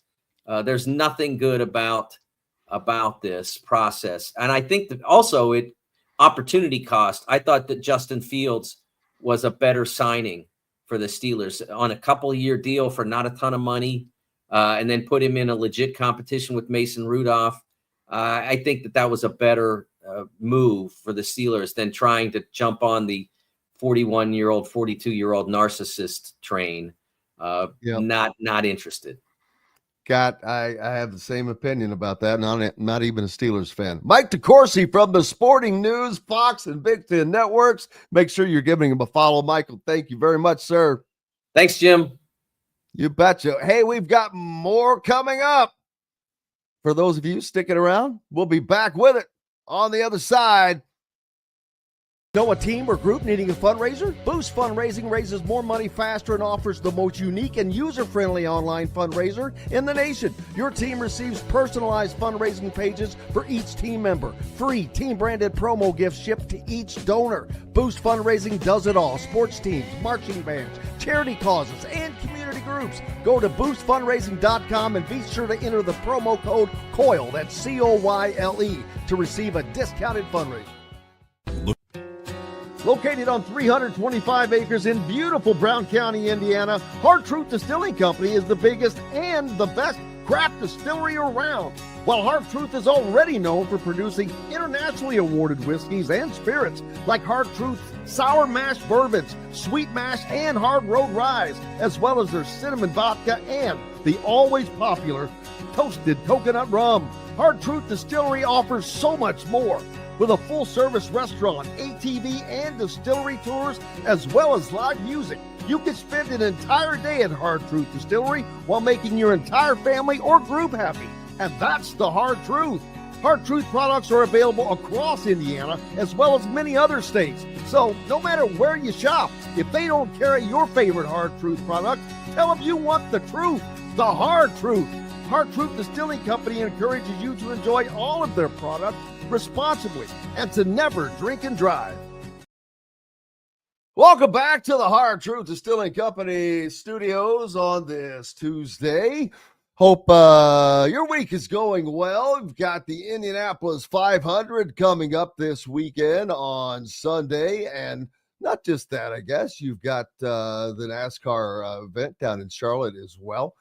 S7: there's nothing good about this process. And I think that also it opportunity cost. I thought that Justin Fields was a better signing for the Steelers on a couple-year deal for not a ton of money, and then put him in a legit competition with Mason Rudolph. I think that was a better move for the Steelers than trying to jump on the 41-year-old, 42-year-old narcissist train. Not interested.
S6: I have the same opinion about that. Not even a Steelers fan. Mike DeCourcy from the Sporting News, Fox and Big Ten Networks. Make sure you're giving him a follow, Michael. Thank you very much, sir.
S7: Thanks, Jim.
S6: You betcha. Hey, we've got more coming up. For those of you sticking around, we'll be back with it on the other side.
S8: Know a team or group needing a fundraiser? Boost Fundraising raises more money faster and offers the most unique and user-friendly online fundraiser in the nation. Your team receives personalized fundraising pages for each team member. Free team-branded promo gifts shipped to each donor. Boost Fundraising does it all. Sports teams, marching bands, charity causes, and community groups. Go to boostfundraising.com and be sure to enter the promo code COYLE, that's COYLE, to receive a discounted fundraiser. Located on 325 acres in beautiful Brown County, Indiana, Hard Truth Distilling Company is the biggest and the best craft distillery around. While Hard Truth is already known for producing internationally awarded whiskeys and spirits like Hard Truth Sour Mash Bourbons, Sweet Mash, and Hard Road Ryes, as well as their cinnamon vodka and the always popular Toasted Coconut Rum. Hard Truth Distillery offers so much more. With a full-service restaurant, ATV, and distillery tours, as well as live music, you can spend an entire day at Hard Truth Distillery while making your entire family or group happy. And that's the Hard Truth. Hard Truth products are available across Indiana, as well as many other states. So no matter where you shop, if they don't carry your favorite Hard Truth product, tell them you want the truth, the Hard Truth. Hard Truth Distilling Company encourages you to enjoy all of their products responsibly and to never drink and drive.
S6: Welcome back to the Hard Truth Distilling Company studios on this Tuesday. Hope your week is going well. We've got the Indianapolis 500 coming up this weekend on Sunday, and not just that, I guess. You've got the NASCAR event down in Charlotte as well.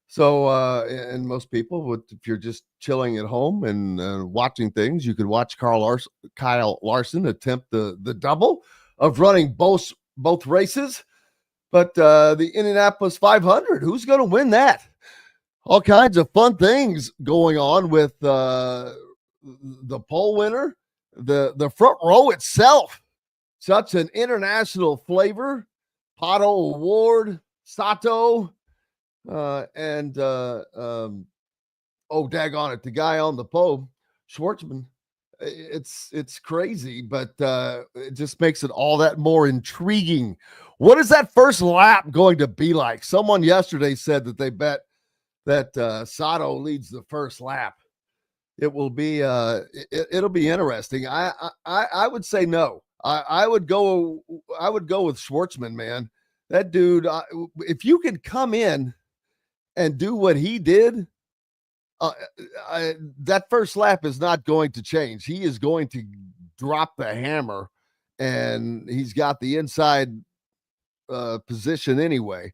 S6: So, and most people, if you're just chilling at home and watching things, you could watch Kyle Larson attempt the double of running both races. But the Indianapolis 500, who's going to win that? All kinds of fun things going on with the pole winner, the front row itself. Such an international flavor. Pato Award, Sato. Oh, daggone it, the guy on the pole, Schwartzman. It's crazy, but it just makes it all that more intriguing. What is that first lap going to be like? Someone yesterday said that they bet that Sato leads the first lap. It will be it'll be interesting. I would say no. I would go with Schwartzman, man. That dude, if you could come in and do what he did, that first lap is not going to change. He is going to drop the hammer, and he's got the inside position anyway.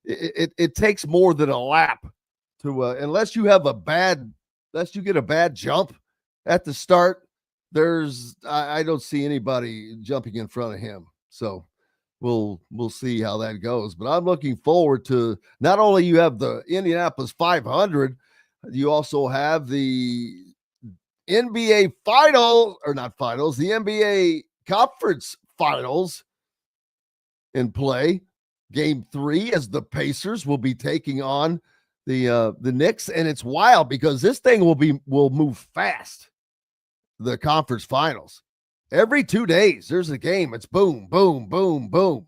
S6: It takes more than a lap to unless you get a bad jump at the start. I don't see anybody jumping in front of him. So we'll see how that goes. But I'm looking forward to, not only you have the Indianapolis 500, you also have the NBA finals, or not finals, the NBA conference finals in play. Game 3, as the Pacers will be taking on the Knicks, and it's wild because this thing will move fast. The conference finals, every 2 days there's a game. It's boom, boom, boom, boom.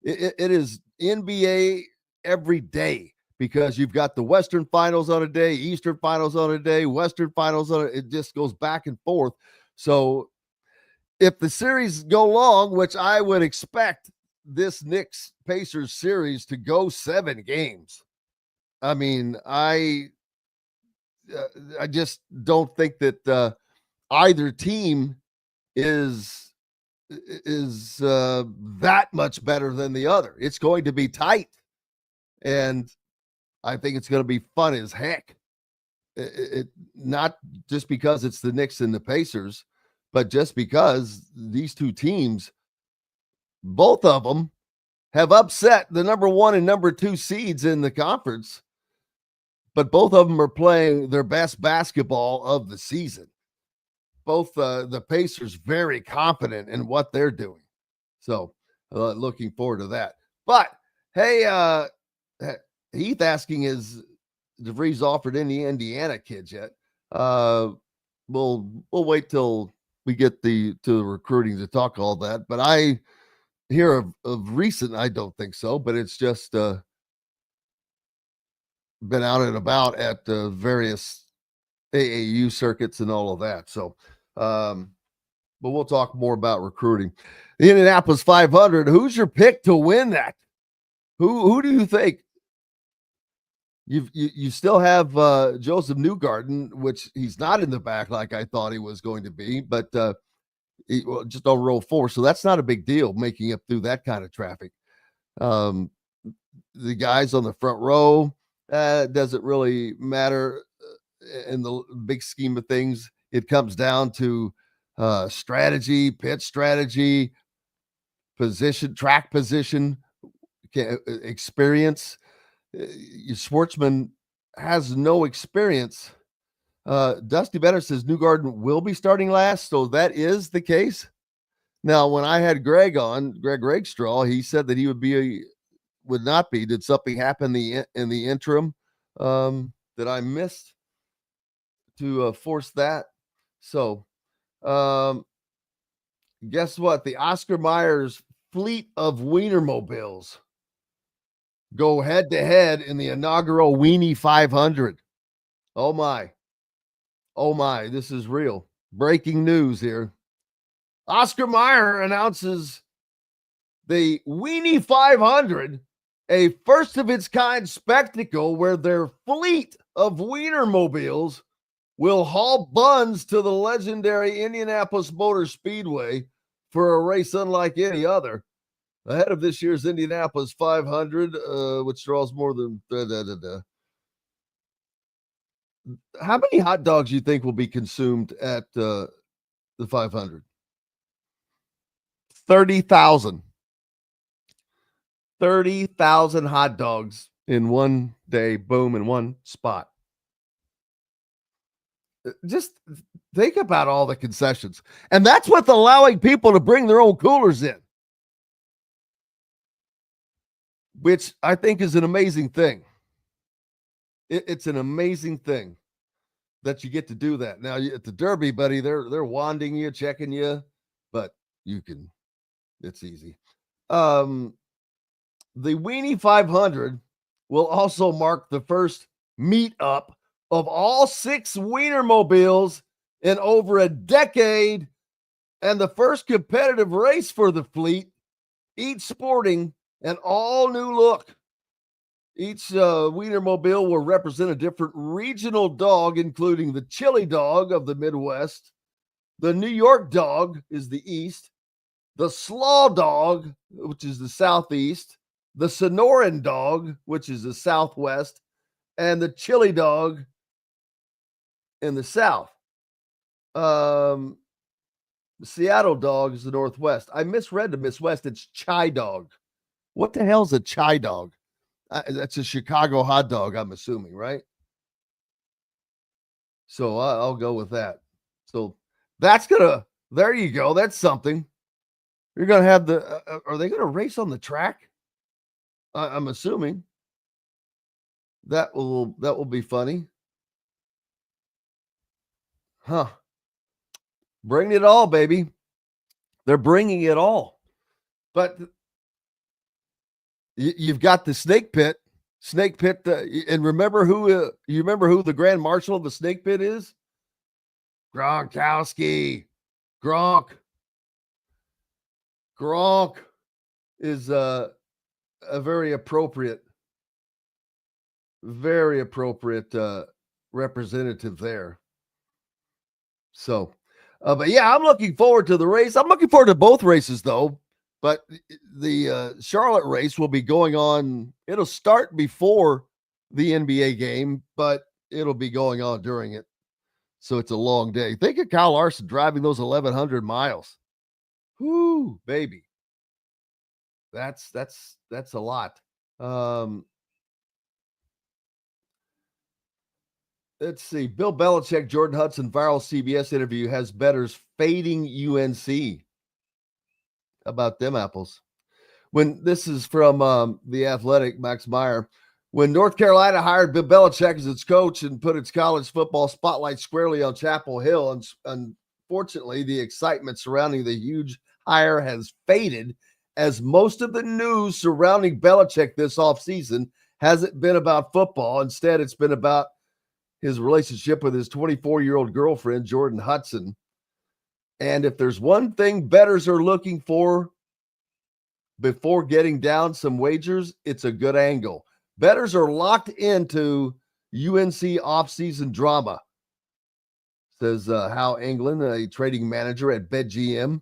S6: It is NBA every day, because you've got the Western finals on a day, Eastern finals on a day, Western finals on it just goes back and forth. So if the series go long, which I would expect this Knicks Pacers series to go 7 games. I mean, I just don't think that either team is that much better than the other. It's going to be tight, and I think it's going to be fun as heck. It not just because it's the Knicks and the Pacers, but just because these two teams, both of them, have upset the number 1 and number 2 seeds in the conference, but both of them are playing their best basketball of the season. Both the Pacers very confident in what they're doing. So looking forward to that. But hey, Heath asking, is DeVries offered any Indiana kids yet? We'll wait till we get to the recruiting to talk all that. But I hear of recent, I don't think so, but it's just been out and about at various AAU circuits and all of that. So, but we'll talk more about recruiting. The Indianapolis 500. Who's your pick to win that? Who do you think? You still have Joseph Newgarden, which he's not in the back like I thought he was going to be, but just on row 4, so that's not a big deal making up through that kind of traffic. The guys on the front row, doesn't really matter in the big scheme of things. It comes down to strategy, pitch strategy, position, track position, experience. Schwartzman has no experience. Dusty Benner says Newgarden will be starting last, so that is the case. Now, when I had Greg Rakestraw, he said that he would not be. Did something happen in the interim that I missed to force that? So, guess what? The Oscar Myers fleet of Wienermobiles go head to head in the inaugural Weenie 500. Oh my, this is real. Breaking news here. Oscar Mayer announces the Weenie 500, a first of its kind spectacle where their fleet of Wienermobiles will haul buns to the legendary Indianapolis Motor Speedway for a race unlike any other, ahead of this year's Indianapolis 500, which draws more than How many hot dogs do you think will be consumed at the 500? 30,000. 30,000 hot dogs in one day, boom, in one spot. Just think about all the concessions. And that's with allowing people to bring their own coolers in, which I think is an amazing thing. It's an amazing thing that you get to do that. Now, at the Derby, buddy, they're wanding you, checking you, but you can, it's easy. The Weenie 500 will also mark the first meetup of all 6 Wienermobiles in over a decade, and the first competitive race for the fleet, each sporting an all-new look. Each Wienermobile will represent a different regional dog, including the Chili Dog of the Midwest, the New York Dog is the East, the Slaw Dog, which is the Southeast, the Sonoran Dog, which is the Southwest, and the Chili Dog in the South. Seattle dog is the Northwest. I misread the Midwest. It's chai dog. What the hell's a chai dog? That's a Chicago hot dog, I'm assuming, right? So I'll go with that. So that's there you go. That's something. You're going to have are they going to race on the track? I'm assuming that will be funny. Huh. Bring it all, baby. They're bringing it all. But you've got the snake pit. And remember who the grand marshal of the snake pit is? Gronkowski. Gronk is a very appropriate representative there. So, but yeah, I'm looking forward to the race. I'm looking forward to both races, though. But the Charlotte race will be going on. It'll start before the NBA game, but it'll be going on during it. So it's a long day. Think of Kyle Larson driving those 1,100 miles. Whoo, baby. That's a lot. Let's see. Bill Belichick, Jordan Hudson, viral CBS interview has bettors fading UNC. How about them apples? When this is from The Athletic, Max Meyer. When North Carolina hired Bill Belichick as its coach and put its college football spotlight squarely on Chapel Hill, and unfortunately, the excitement surrounding the huge hire has faded, as most of the news surrounding Belichick this offseason hasn't been about football. Instead, it's been about his relationship with his 24-year-old girlfriend, Jordan Hudson. And if there's one thing bettors are looking for before getting down some wagers, it's a good angle. Bettors are locked into UNC offseason drama, says Hal England, a trading manager at BetGM.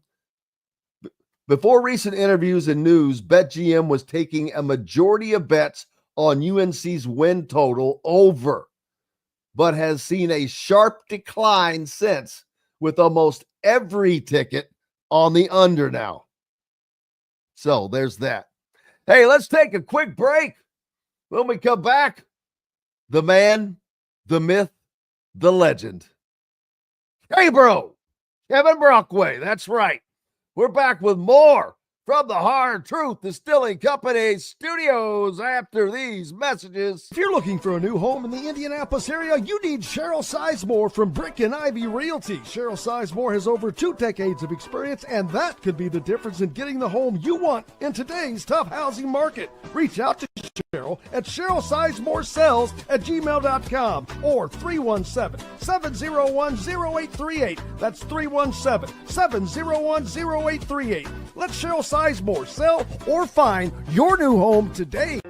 S6: Before recent interviews and news, BetGM was taking a majority of bets on UNC's win total over, but has seen a sharp decline since, with almost every ticket on the under now. So there's that. Hey, let's take a quick break. When we come back, the man, the myth, the legend. Hey, bro, Kevin Brockway. That's right. We're back with more from the Hard Truth Distilling Company studios after these messages.
S8: If you're looking for a new home in the Indianapolis area, you need Cheryl Sizemore from Brick and Ivy Realty. Cheryl Sizemore has over 2 decades of experience, and that could be the difference in getting the home you want in today's tough housing market. Reach out to Cheryl at CherylSizemore@gmail.com or 317-701-0838. That's 317-701-0838. Let Cheryl Sizemore sell or find your new home today.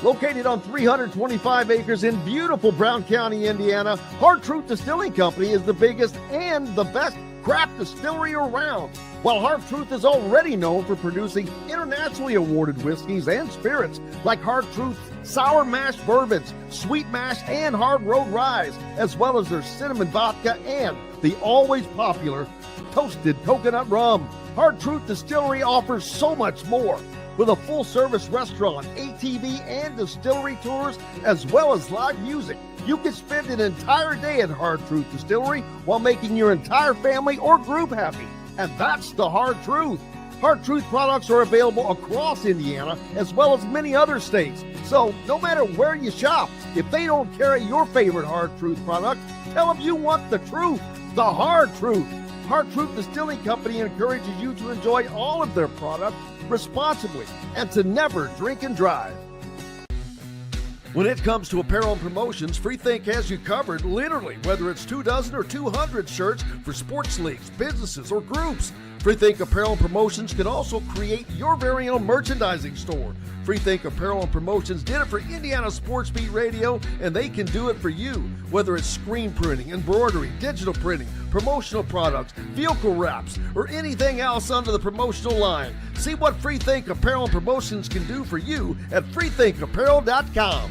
S8: Located on 325 acres in beautiful Brown County, Indiana, Hard Truth Distilling Company is the biggest and the best craft distillery around. While Hard Truth is already known for producing internationally awarded whiskeys and spirits like Hard Truth's sour mash bourbons, sweet mash, and hard road ryes, as well as their cinnamon vodka and the always popular toasted coconut rum. Hard Truth Distillery offers so much more. With a full-service restaurant, ATV, and distillery tours, as well as live music, you can spend an entire day at Hard Truth Distillery while making your entire family or group happy. And that's the Hard Truth. Hard Truth products are available across Indiana, as well as many other states. So no matter where you shop, if they don't carry your favorite Hard Truth product, tell them you want the truth, the Hard Truth. Hard Truth Distilling Company encourages you to enjoy all of their products responsibly and to never drink and drive. When it comes to apparel and promotions, Freethink has you covered, literally, whether it's 24 or 200 shirts for sports leagues, businesses, or groups. Freethink Apparel and Promotions can also create your very own merchandising store. Freethink Apparel and Promotions did it for Indiana Sports Beat Radio, and they can do it for you. Whether it's screen printing, embroidery, digital printing, promotional products, vehicle wraps, or anything else under the promotional line. See what Freethink Apparel and Promotions can do for you at freethinkapparel.com.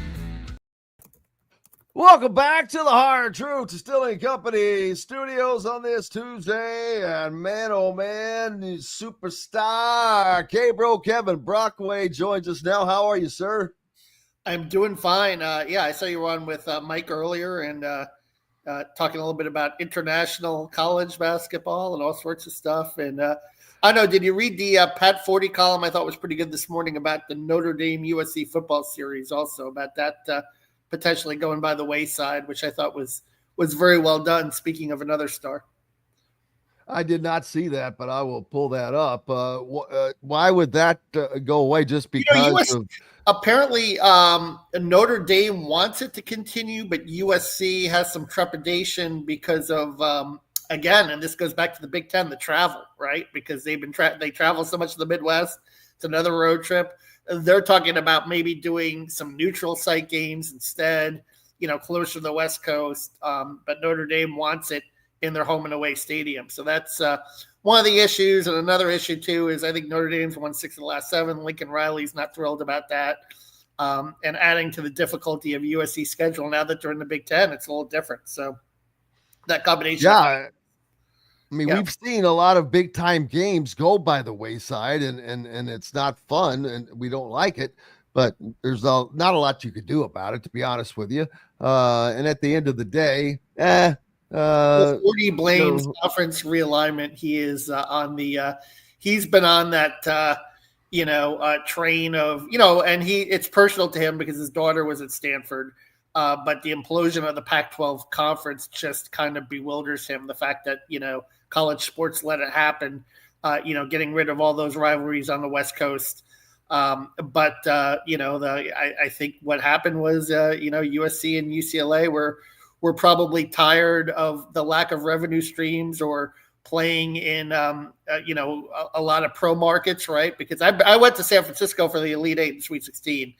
S6: Welcome back to the Hard Truth Distilling Company studios on this Tuesday. And man, oh man, the superstar K-Bro Kevin Brockway joins us now. How are you, sir?
S9: I'm doing fine. I saw you were on with Mike earlier and talking a little bit about international college basketball and all sorts of stuff. And I don't know, did you read the Pat Forty column? I thought was pretty good this morning about the Notre Dame USC football series, also about that potentially going by the wayside, which I thought was very well done. Speaking of another star.
S6: I did not see that, but I will pull that up. Why would that go away? Just because of
S9: apparently Notre Dame wants it to continue, but USC has some trepidation because of again, and this goes back to the Big Ten, the travel, right? Because they've been they travel so much to the Midwest. It's another road trip. They're talking about maybe doing some neutral site games instead, closer to the West Coast. But Notre Dame wants it in their home and away stadium. So that's one of the issues. And another issue, too, is I think Notre Dame's won 6 of the last 7. Lincoln Riley's not thrilled about that. And adding to the difficulty of USC schedule now that they're in the Big Ten, it's a little different. So that combination.
S6: Yeah. I mean, we've seen a lot of big time games go by the wayside and it's not fun and we don't like it, but there's not a lot you could do about it, to be honest with you. And at the end of the day,
S9: Forty blames conference realignment. He is on the he's been on that train of, and it's personal to him because his daughter was at Stanford. But the implosion of the Pac-12 conference just kind of bewilders him. The fact that, college sports let it happen, getting rid of all those rivalries on the West Coast. I think what happened was, USC and UCLA were probably tired of the lack of revenue streams or playing in, a lot of pro markets, right? Because I went to San Francisco for the Elite Eight and Sweet 16.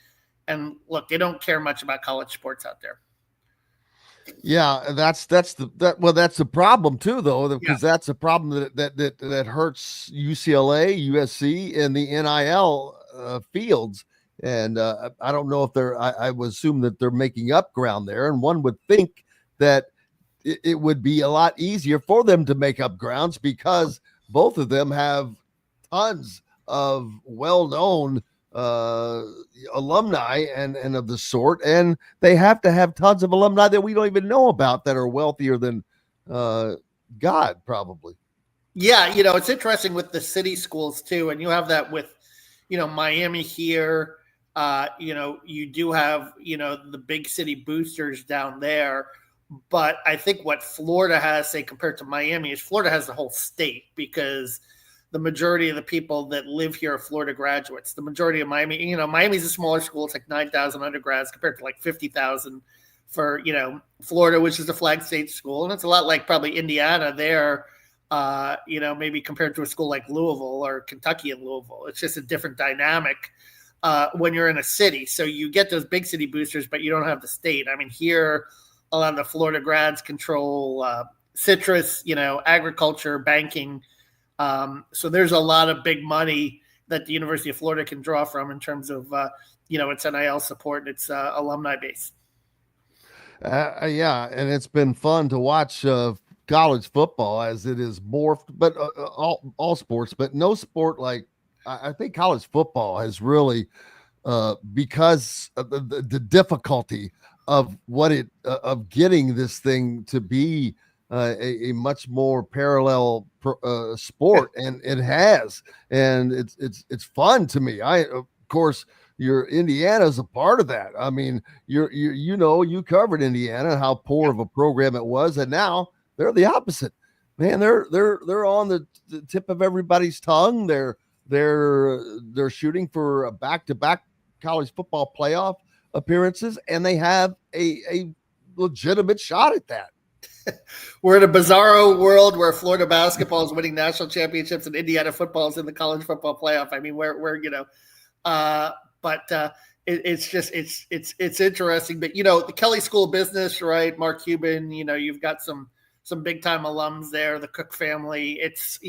S9: And look, they don't care much about college sports out there.
S6: Yeah, that's the problem too, though, because that's a problem that hurts UCLA, USC, and the NIL fields. And I don't know if I would assume that they're making up ground there. And one would think that it would be a lot easier for them to make up grounds because both of them have tons of well-known alumni and of the sort, and they have to have tons of alumni that we don't even know about that are wealthier than God, probably.
S9: Yeah, it's interesting with the city schools too, and you have that with, Miami here. You do have, the big city boosters down there, but I think what Florida has, say, compared to Miami, is Florida has the whole state because the majority of the people that live here are Florida graduates. The majority of Miami, Miami's a smaller school. It's like 9,000 undergrads compared to like 50,000 for, Florida, which is a flag state school. And it's a lot like probably Indiana there, maybe compared to a school like Louisville or Kentucky and Louisville. It's just a different dynamic when you're in a city. So you get those big city boosters, but you don't have the state. I mean, here, a lot of the Florida grads control citrus, agriculture, banking. So there's a lot of big money that the University of Florida can draw from in terms of, its NIL support and its alumni base.
S6: And it's been fun to watch college football as it is morphed, but all sports, but no sport like I think college football has really, because of the difficulty of of getting this thing to be a much more parallel sport, and it has, and it's fun to me. Of course, Indiana's a part of that. I mean, you covered Indiana, how poor of a program it was, and now they're the opposite. Man, they're on the tip of everybody's tongue. They're shooting for a back-to-back college football playoff appearances, and they have a legitimate shot at that.
S9: We're in a bizarro world where Florida basketball is winning national championships and Indiana football is in the college football playoff. I mean, it's interesting. But the Kelly School of Business, right? Mark Cuban. You've got some big time alums there. The Cook family. It's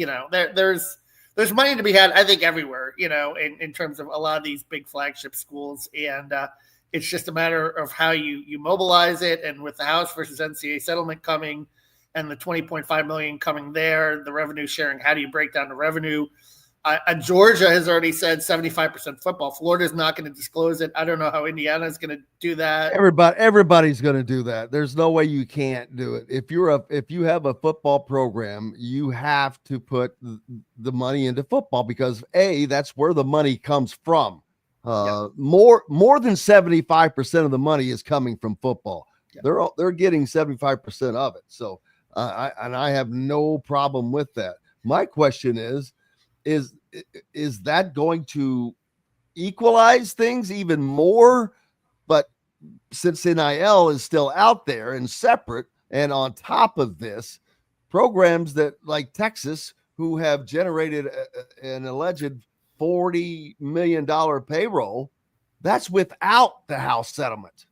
S9: there's money to be had, I think, everywhere. In terms of a lot of these big flagship schools, and It's just a matter of how you mobilize it. And with the House versus NCAA settlement coming and the $20.5 million coming there, the revenue sharing, how do you break down the revenue? Georgia has already said 75% football. Florida's not going to disclose it. I don't know how Indiana is going to do that.
S6: Everybody's going to do that. There's no way you can't do it. If you have a football program, you have to put the money into football because that's where the money comes from. More than 75% of the money is coming from football. Yeah. They're getting 75% of it. So I have no problem with that. My question is that going to equalize things even more? But since NIL is still out there and separate, and on top of this, programs that like Texas, who have generated an alleged $40 million payroll, that's without the House settlement.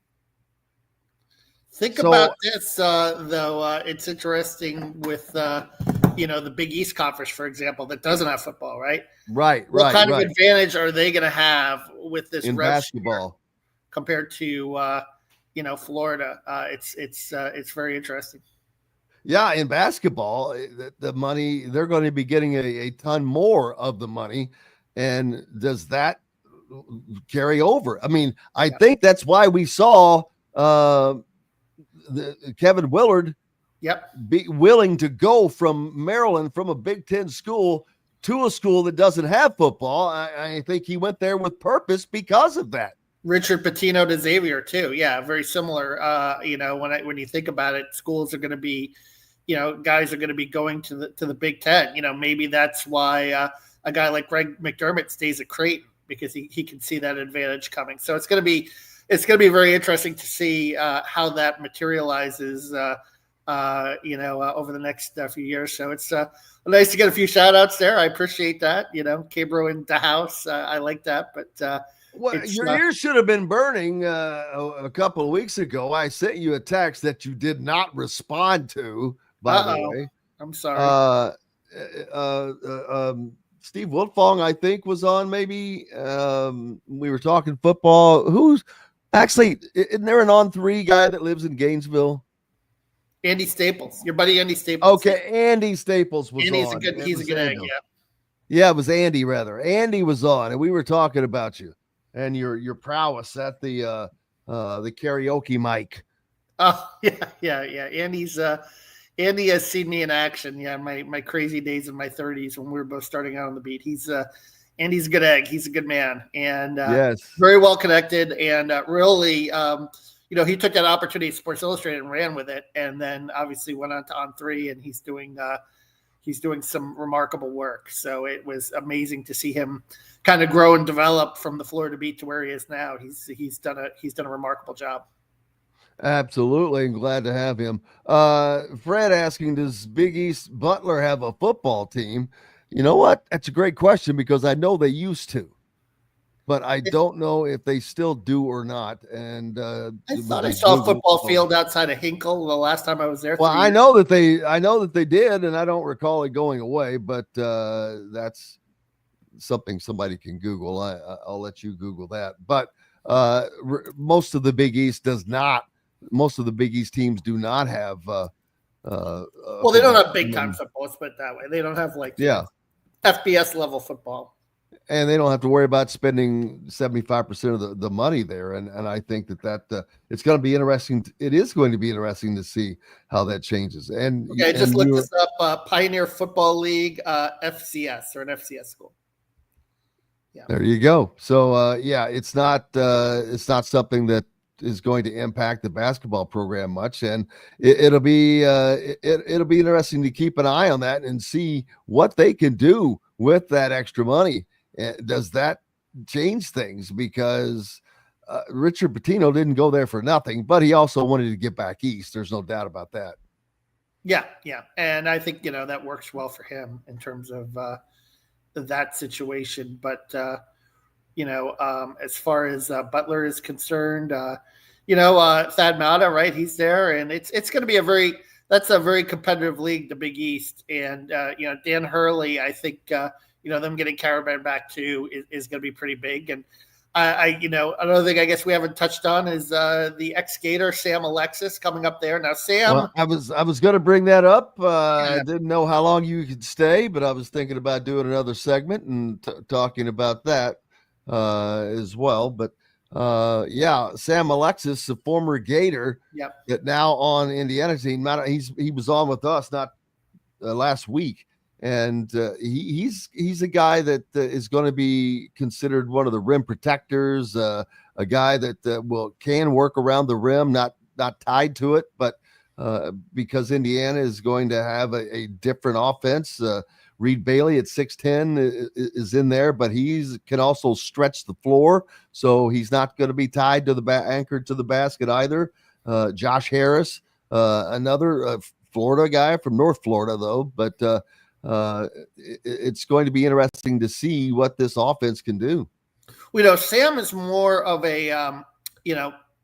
S9: Think about this, though. It's interesting with the Big East Conference, for example, that doesn't have football, right? What kind of advantage are they going to have with this
S6: in basketball
S9: compared to Florida? It's very interesting.
S6: Yeah, in basketball, the money, they're going to be getting a ton more of the money. And does that carry over? I mean, I think that's why we saw Kevin Willard be willing to go from Maryland, from a Big Ten school, to a school that doesn't have football. I think he went there with purpose because of that.
S9: Richard Pitino to Xavier too. Yeah, very similar. When you think about it, schools are going to be, guys are going to be going to the Big Ten. Maybe that's why a guy like Greg McDermott stays at Creighton, because he can see that advantage coming. So it's going to be very interesting to see how that materializes. Over the next few years. So it's nice to get a few shout outs there. I appreciate that. Cabro in the house. I like that. But
S6: your ears should have been burning a couple of weeks ago. I sent you a text that you did not respond to, by the way.
S9: I'm sorry.
S6: Steve Wiltfong, I think, was on maybe. We were talking football. Who's actually, isn't there an On3 guy that lives in Gainesville?
S9: Andy Staples, your buddy Andy Staples.
S6: Okay, Andy Staples was on.
S9: He's a good egg,
S6: Yeah, it was Andy, rather. Andy was on, and we were talking about you and your prowess at the karaoke mic.
S9: Oh, yeah. Andy has seen me in action. Yeah, my crazy days in my 30s when we were both starting out on the beat. Andy's a good egg. He's a good man, and very well connected, and really. He took that opportunity at Sports Illustrated and ran with it, and then obviously went on to On3, and he's doing some remarkable work. So it was amazing to see him kind of grow and develop from the Florida beat to where he is now. He's done a remarkable job.
S6: Absolutely, and glad to have him. Fred asking, does Big East Butler have a football team? You know what? That's a great question, because I know they used to. But I don't know if they still do or not. And
S9: I thought I saw a football field outside of Hinkle the last time I was there.
S6: Well, I know that they did, and I don't recall it going away. But that's something somebody can Google. I'll let you Google that. But most of the Big East does not. Most of the Big East teams do not have.
S9: Well, they don't have big time football. Let's put it that way. They don't have FBS level football.
S6: And they don't have to worry about spending 75% of the money there. And I think that it's going to be interesting. It is going to be interesting to see how that changes. And
S9: I just looked this up, Pioneer Football League, FCS, or an FCS school. Yeah.
S6: There you go. So, it's not something that is going to impact the basketball program much. And it'll be interesting to keep an eye on that and see what they can do with that extra money. Does that change things? Because Richard Pitino didn't go there for nothing, but he also wanted to get back east. There's no doubt about that.
S9: Yeah. And I think, that works well for him in terms of that situation. But, as far as Butler is concerned, Thad Mata, right? He's there, and it's going to be that's a very competitive league, the Big East. And, Dan Hurley, I think, them getting Caravan back too is going to be pretty big. And Another thing I guess we haven't touched on is the ex-skater Sam Alexis coming up there. Now, Sam,
S6: well, I was going to bring that up. I didn't know how long you could stay, but I was thinking about doing another segment and talking about that as well. But Sam Alexis, a former Gator, that now on Indiana team. He was on with us not last week. And he's a guy that is going to be considered one of the rim protectors, a guy that can work around the rim, not tied to it, but because Indiana is going to have a different offense. Reed Bailey at 6'10" is in there, but can also stretch the floor, so he's not going to be tied to anchored to the basket either. Josh Harris, another Florida guy from North Florida, though, but. It's going to be interesting to see what this offense can do.
S9: Sam is more of a,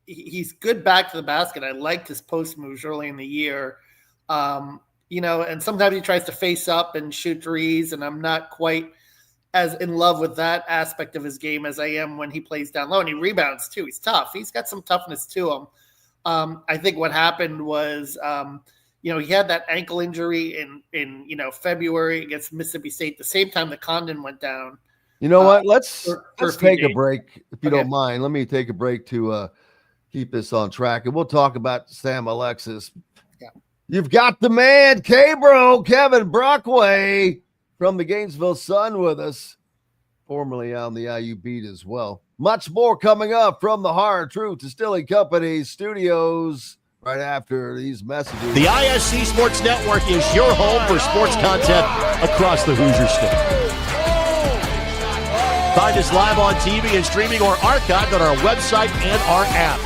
S9: he's good back to the basket. I liked his post moves early in the year, and sometimes he tries to face up and shoot threes, and I'm not quite as in love with that aspect of his game as I am when he plays down low, and he rebounds too. He's tough. He's got some toughness to him. I think what happened was, he had that ankle injury in February against Mississippi State, the same time the Condon went down.
S6: You know what? Let's take a break, if you
S9: Okay.
S6: don't mind. Let me take a break to keep this on track, and we'll talk about Sam Alexis.
S9: Yeah.
S6: You've got the man, K-Bro, Kevin Brockway from the Gainesville Sun with us, formerly on the IU Beat as well. Much more coming up from the Hard Truth Distilling Company studios. Right after these messages.
S10: The ISC Sports Network is your home for sports content across the Hoosier State. Find us live on TV and streaming or archived on our website and our app.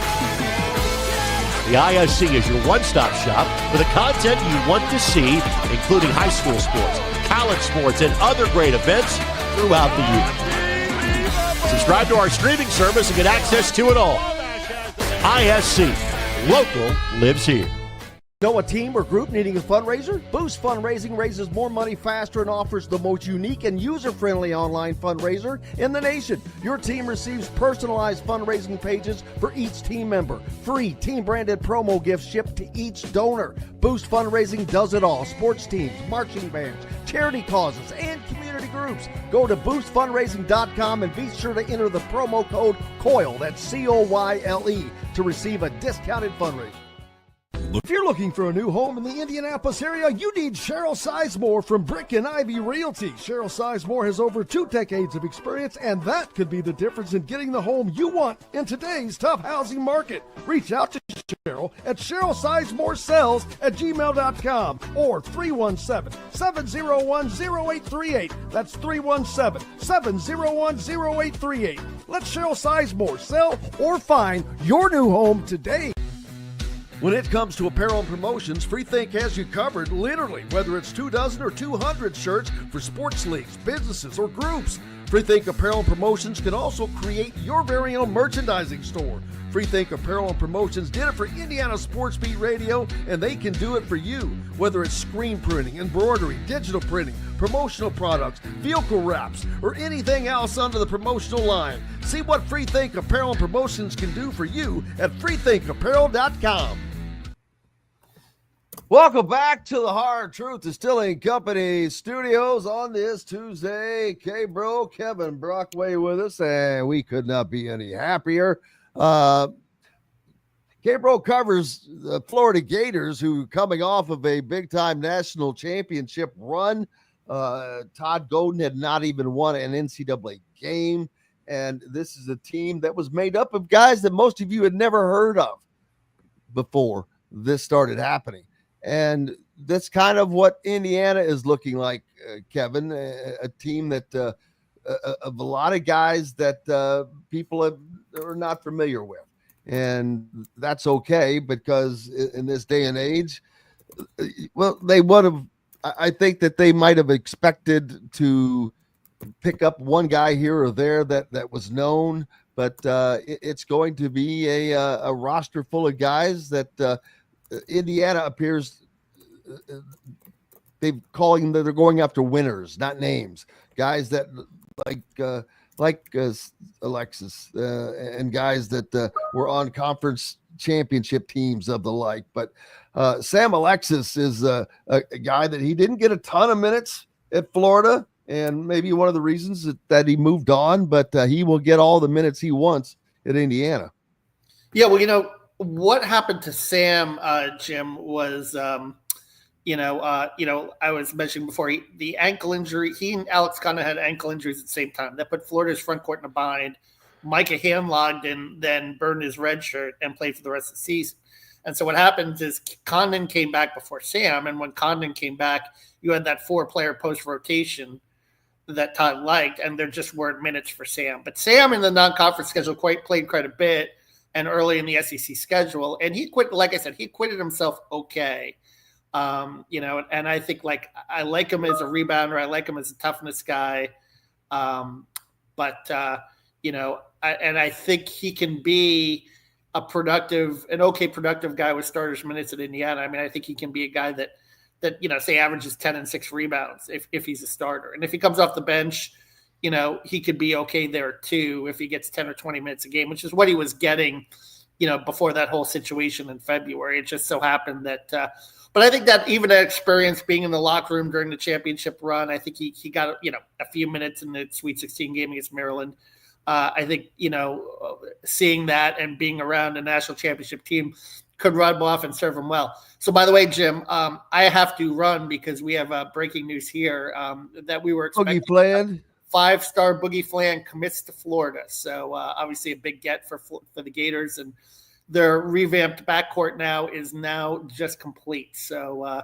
S10: The ISC is your one-stop shop for the content you want to see, including high school sports, college sports, and other great events throughout the year. Subscribe to our streaming service and get access to it all. ISC. Local lives here.
S8: Know a team or group needing a fundraiser? Boost Fundraising raises more money faster and offers the most unique and user-friendly online fundraiser in the nation. Your team receives personalized fundraising pages for each team member. Free team-branded promo gifts shipped to each donor. Boost Fundraising does it all. Sports teams, marching bands, charity causes, and community groups. Go to boostfundraising.com and be sure to enter the promo code COYLE, that's COYLE, to receive a discounted fundraiser. If you're looking for a new home in the Indianapolis area, you need Cheryl Sizemore from Brick and Ivy Realty. Cheryl Sizemore has over 2 decades of experience, and that could be the difference in getting the home you want in today's tough housing market. Reach out to Cheryl at CherylSizemore@gmail.com or 317-701-0838. That's 317-701-0838. Let Cheryl Sizemore sell or find your new home today. When it comes to apparel and promotions, Freethink has you covered, literally, whether it's 24 or 200 shirts for sports leagues, businesses, or groups. Freethink Apparel and Promotions can also create your very own merchandising store. Freethink Apparel and Promotions did it for Indiana Sports Beat Radio, and they can do it for you. Whether it's screen printing, embroidery, digital printing, promotional products, vehicle wraps, or anything else under the promotional line. See what Freethink Apparel and Promotions can do for you at freethinkapparel.com.
S6: Welcome back to the Hard Truth Distilling Company studios on this Tuesday. K-Bro, Kevin Brockway with us, and we could not be any happier. K-Bro covers the Florida Gators, who coming off of a big-time national championship run. Todd Golden had not even won an NCAA game, and this is a team that was made up of guys that most of you had never heard of before this started happening. And that's kind of what Indiana is looking like, Kevin, a team that of a lot of guys that people are not familiar with. And that's okay, because in this day and age, well, they would have, I think that they might have expected to pick up one guy here or there that was known, but it's going to be a roster full of guys that Indiana appears they're going after winners, not names. Guys that like Alexis and guys that were on conference championship teams of the like. But Sam Alexis is a guy that he didn't get a ton of minutes at Florida, and maybe one of the reasons that he moved on, but he will get all the minutes he wants at Indiana.
S9: Yeah, well, what happened to Sam, Jim, was, I was mentioning before, the ankle injury. He and Alex Condon had ankle injuries at the same time. That put Florida's front court in a bind. Micah handlogged and then burned his red shirt and played for the rest of the season. And so what happens is Condon came back before Sam, and when Condon came back, you had that 4-player post rotation that Todd liked, and there just weren't minutes for Sam. But Sam in the non-conference schedule played quite a bit, and early in the SEC schedule, and he quit. Like I said, he acquitted himself okay. And I think I like him as a rebounder. I like him as a toughness guy. I think he can be an productive guy with starters minutes at Indiana. I mean, I think he can be a guy that say averages 10 and 6 rebounds if he's a starter. And if he comes off the bench, he could be okay there too if he gets 10 or 20 minutes a game, which is what he was getting, before that whole situation in February. It just so happened that but I think that even that experience being in the locker room during the championship run, I think he got, a few minutes in the Sweet 16 game against Maryland. I think, seeing that and being around a national championship team could rub him off and serve him well. So, by the way, Jim, I have to run because we have breaking news here that we were expecting.
S6: Boogie Flan.
S9: 5-star Boogie Flan commits to Florida. So, obviously a big get for the Gators, and their revamped backcourt is now just complete. So,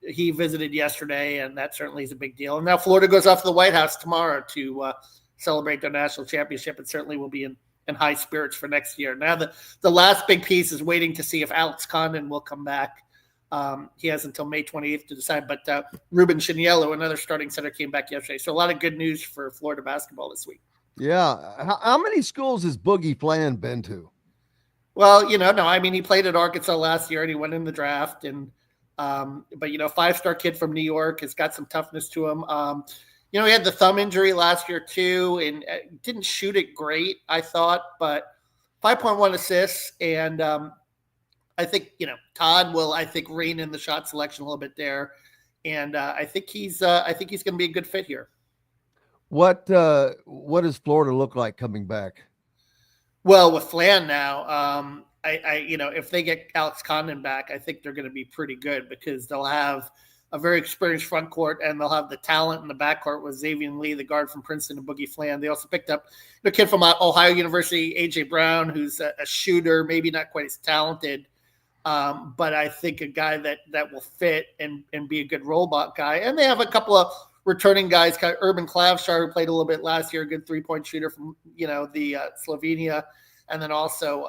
S9: he visited yesterday, and that certainly is a big deal. And now Florida goes off to the White House tomorrow to celebrate their national championship, and certainly will be in high spirits for next year. Now the last big piece is waiting to see if Alex Condon will come back. He has until May 28th to decide, but Ruben Chiniello, another starting center, came back yesterday. So a lot of good news for Florida basketball this week.
S6: Yeah. How many schools has Boogie Flan been to?
S9: Well, no, I mean, he played at Arkansas last year and he went in the draft, and but 5-star kid from New York, has got some toughness to him. He had the thumb injury last year too, and didn't shoot it great, I thought, but 5.1 assists. And I think, Todd will, rein in the shot selection a little bit there. And I think he's going to be a good fit here.
S6: What does Florida look like coming back?
S9: Well, with Flan now, if they get Alex Condon back, I think they're going to be pretty good because they'll have a very experienced front court, and they'll have the talent in the backcourt with Xavier Lee, the guard from Princeton, and Boogie Flan. They also picked up a kid from Ohio University, A.J. Brown, who's a shooter, maybe not quite as talented, but I think a guy that will fit and be a good robot guy. And they have a couple of returning guys, kind of Urban Klavshar, who played a little bit last year, a good 3-point shooter from, the Slovenia. And then also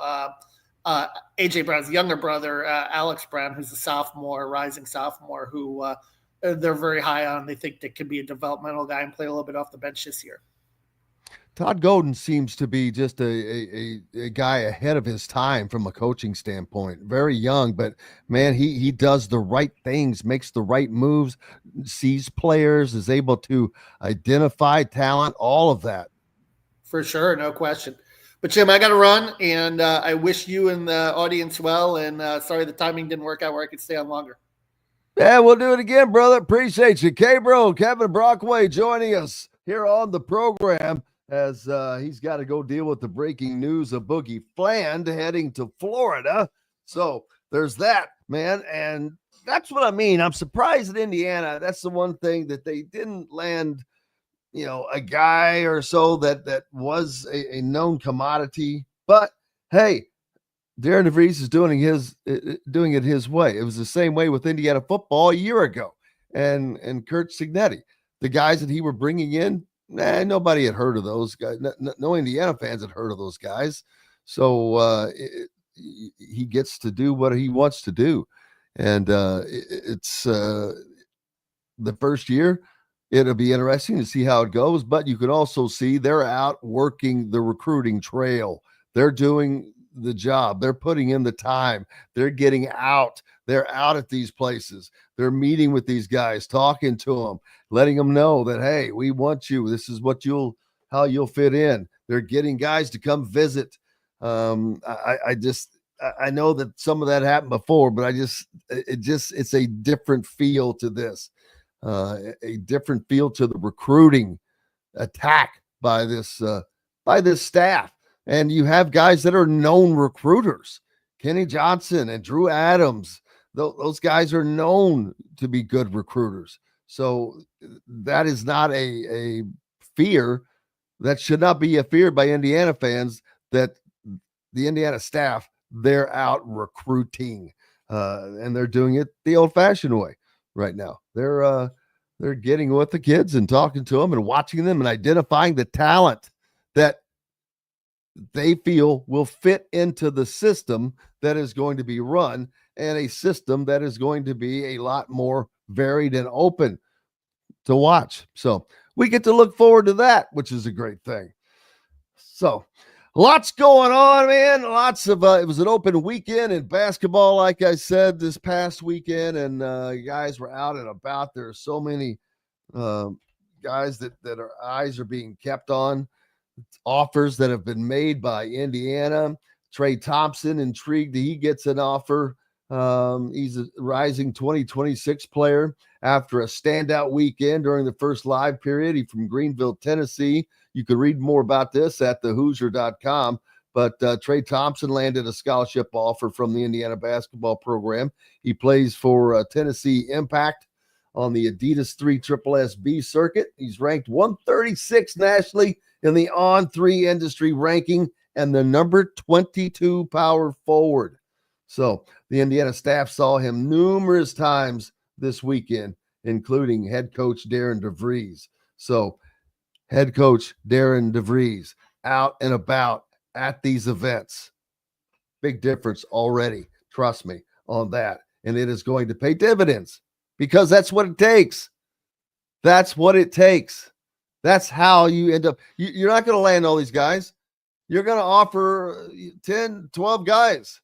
S9: AJ Brown's younger brother, Alex Brown, who's a rising sophomore, who they're very high on. They think that could be a developmental guy and play a little bit off the bench this year.
S6: Todd Golden seems to be just a guy ahead of his time from a coaching standpoint. Very young, but man, he does the right things, makes the right moves, sees players, is able to identify talent, all of that.
S9: For sure, no question. But Jim, I got to run, and I wish you and the audience well, and sorry the timing didn't work out where I could stay on longer.
S6: Yeah, we'll do it again, brother. Appreciate you. K-Bro, Kevin Brockway joining us here on the program, as he's got to go deal with the breaking news of Boogie Flan heading to Florida. So there's that, man. And that's what I mean. I'm surprised at Indiana. That's the one thing that they didn't land, a guy or so that was a known commodity. But hey, Darren DeVries is doing it his way. It was the same way with Indiana football a year ago. And Kurt Signetti, the guys that he were bringing in, nobody had heard of those guys. No Indiana fans had heard of those guys. So he gets to do what he wants to do. And it's the first year. It'll be interesting to see how it goes. But you can also see they're out working the recruiting trail. They're doing the job. They're putting in the time. They're getting out. They're out at these places. They're meeting with these guys, talking to them, letting them know that, hey, we want you. This is what how you'll fit in. They're getting guys to come visit. I know that some of that happened before, but it's a different feel to this, a different feel to the recruiting attack by this staff. And you have guys that are known recruiters, Kenny Johnson and Drew Adams. Those guys are known to be good recruiters. So that is not a fear. That should not be a fear by Indiana fans, that the Indiana staff, they're out recruiting, and they're doing it the old-fashioned way right now. They're getting with the kids and talking to them and watching them and identifying the talent that they feel will fit into the system that is going to be run, and a system that is going to be a lot more varied and open to watch. So we get to look forward to that, which is a great thing. So lots going on, man. Lots of it was an open weekend in basketball, like I said, this past weekend, and guys were out and about. There are so many guys that our eyes are being kept on. Offers that have been made by Indiana. Trey Thompson, intrigued that he gets an offer. He's a rising 2026 player after a standout weekend during the first live period. He's from Greenville, Tennessee. You can read more about this at thehoosier.com. But Trey Thompson landed a scholarship offer from the Indiana basketball program. He plays for Tennessee Impact on the Adidas 3 SSB circuit. He's ranked 136 nationally in the On3 industry ranking and the number 22 power forward. So the Indiana staff saw him numerous times this weekend, including head coach Darren DeVries. So head coach Darren DeVries out and about at these events. Big difference already, trust me on that. And it is going to pay dividends because that's what it takes. That's what it takes. That's how you end up. You're not going to land all these guys. You're going to offer 10, 12 guys,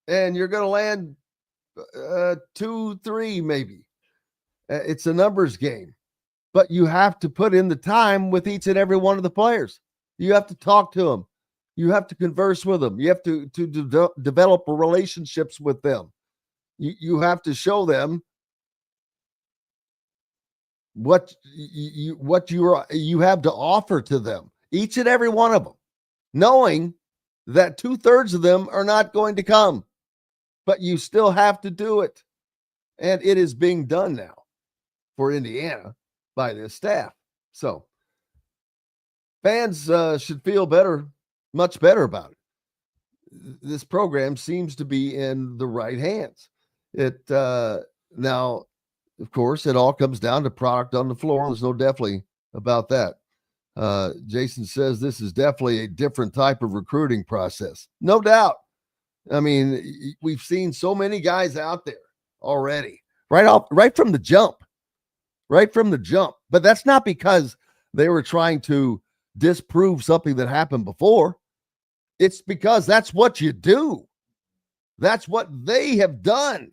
S6: and you're going to land 2, 3 maybe. It's a numbers game, but you have to put in the time with each and every one of the players. You have to talk to them. You have to converse with them. You have to develop relationships with them. You have to show them what you have to offer to them, each and every one of them, knowing that 2/3 of them are not going to come, but you still have to do it. And it is being done now for Indiana by this staff. So fans should feel better, much better about it. This program seems to be in the right hands. Now, of course, it all comes down to product on the floor. There's no definitely about that. Jason says this is definitely a different type of recruiting process. No doubt. I mean, we've seen so many guys out there already, right from the jump. But that's not because they were trying to disprove something that happened before. It's because that's what you do. That's what they have done.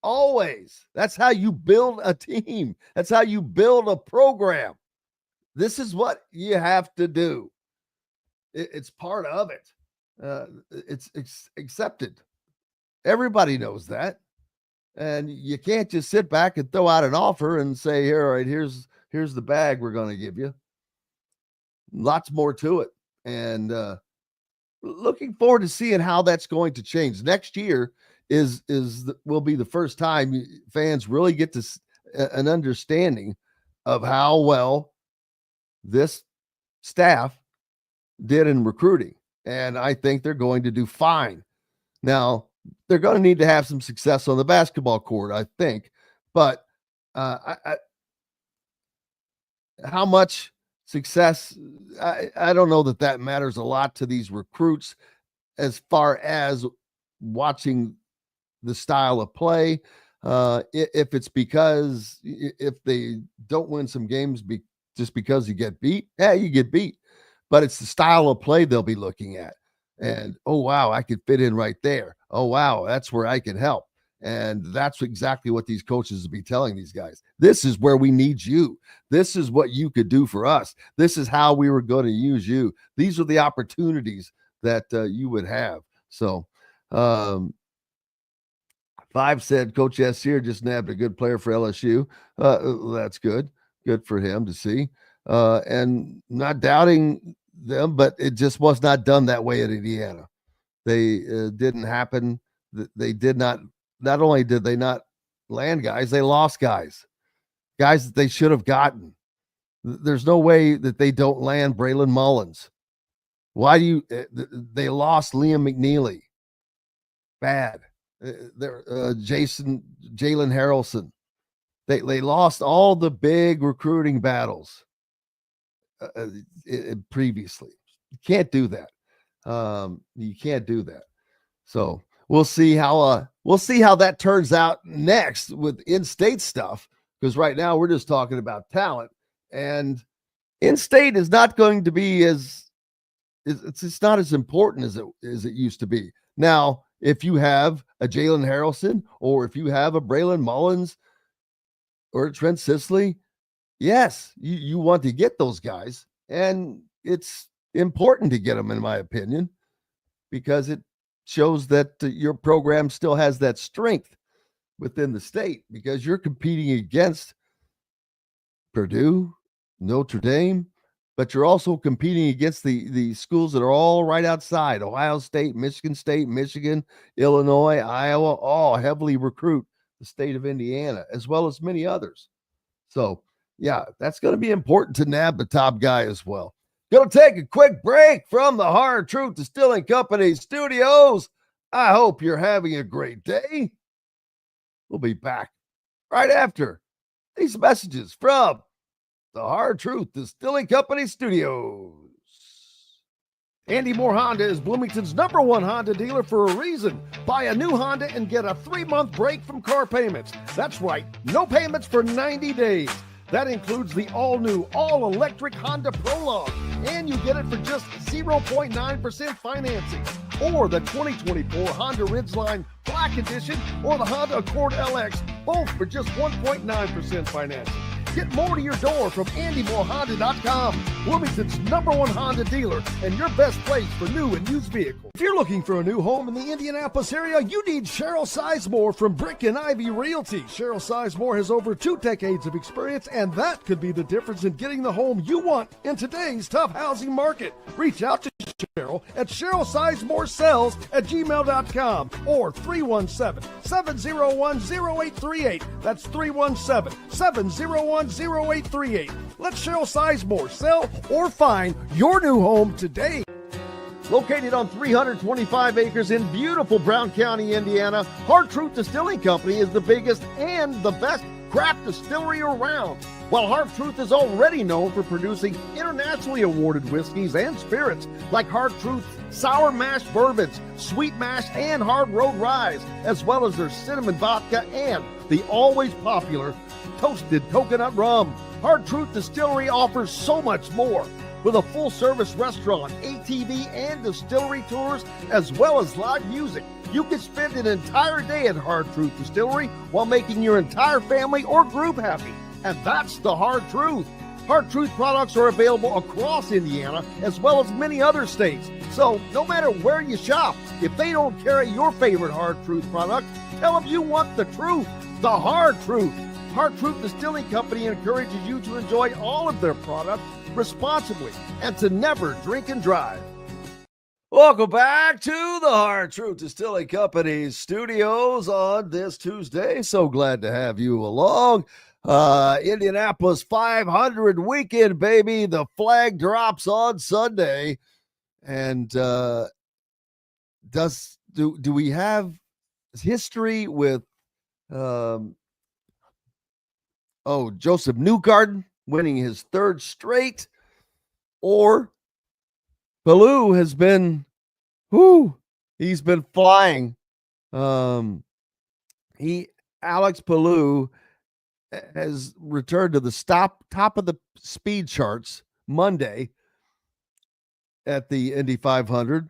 S6: Always. That's how you build a team. That's how you build a program. This is what you have to do. It's part of it. It's accepted. Everybody knows that. And you can't just sit back and throw out an offer and say, here, all right, here's the bag we're going to give you. Lots more to it. And looking forward to seeing how that's going to change. Next year will be the first time fans really get to an understanding of how well this staff did in recruiting. And I think they're going to do fine. Now, they're going to need to have some success on the basketball court, I think. But how much success, I don't know that matters a lot to these recruits as far as watching the style of play. If it's because if they don't win some games just because you get beat, you get beat. But it's the style of play they'll be looking at. And, oh, wow, I could fit in right there. Oh, wow, that's where I can help. And that's exactly what these coaches will be telling these guys. This is where we need you. This is what you could do for us. This is how we were going to use you. These are the opportunities that you would have. So, 5 said Coach Essier just nabbed a good player for LSU. That's good. Good for him to see. And not doubting them, but it just was not done that way at Indiana. They didn't happen. They did not only did they not land guys, they lost guys that they should have gotten. There's no way that they don't land Braylon Mullins. Why do you, they lost Liam McNeely. Bad. Jalen Harrelson. They lost all the big recruiting battles previously. You can't do that. You can't do that. So we'll see how that turns out next with in-state stuff, because right now we're just talking about talent, and in-state is not going to be it's not as important as it used to be. Now, if you have a Jalen Harrelson or if you have a Braylon Mullins or a Trent Sisley, yes, you want to get those guys, and it's important to get them, in my opinion, because it shows that your program still has that strength within the state, because you're competing against Purdue, Notre Dame, but you're also competing against the schools that are all right outside: Ohio State, Michigan, Illinois, Iowa, all heavily recruit the state of Indiana, as well as many others. So, yeah, that's going to be important to nab the top guy as well. Going to take a quick break from the Hard Truth Distilling Company studios. I hope you're having a great day. We'll be back right after these messages from the Hard Truth Distilling Company studios. Andy Moore Honda is Bloomington's #1 Honda dealer for a reason. Buy a new Honda and get a 3-month break from car payments. That's right, no payments for 90 days. That includes the all-new, all-electric Honda Prologue, and you get it for just 0.9% financing. Or the 2024 Honda Ridgeline Black Edition or the Honda Accord LX, both for just 1.9% financing. Get more to your door from AndyMooreHonda.com, Bloomington's #1 Honda dealer and your best place for new and used vehicles. If you're looking for a new home in the Indianapolis area, you need Cheryl Sizemore from Brick and Ivy Realty. Cheryl Sizemore has over 2 decades of experience, and that could be the difference in getting the home you want in today's tough housing market. Reach out to Cheryl at CherylSizemore@gmail.com or 317-701-0838. That's 317-701-0838. Let Cheryl Sizemore sell or find your new home today. Located on 325 acres in beautiful Brown County, Indiana, Hard Truth Distilling Company is the biggest and the best craft distillery around. While Hard Truth is already known for producing internationally awarded whiskeys and spirits like Hard Truth Sour Mash Bourbons, Sweet Mash, and Hard Road Rye, as well as their cinnamon vodka and the always popular Toasted Coconut Rum. Hard Truth Distillery offers so much more. With a full-service restaurant, ATV, and distillery tours, as well as live music, you can spend an entire day at Hard Truth Distillery while making your entire family or group happy. And that's the Hard Truth. Hard Truth products are available across Indiana, as well as many other states. So no matter where you shop, if they don't carry your favorite Hard Truth product, tell them you want the truth, the Hard Truth. Hard Truth Distilling Company encourages you to enjoy all of their products responsibly and to never drink and drive. Welcome back to the Hard Truth Distilling Company studios on this Tuesday. So glad to have you along. Indianapolis 500 weekend, baby. The flag drops on Sunday. And do we have history with Joseph Newgarden winning his 3rd straight, or Palou has been, he's been flying. Alex Palou has returned to the top of the speed charts Monday at the Indy 500,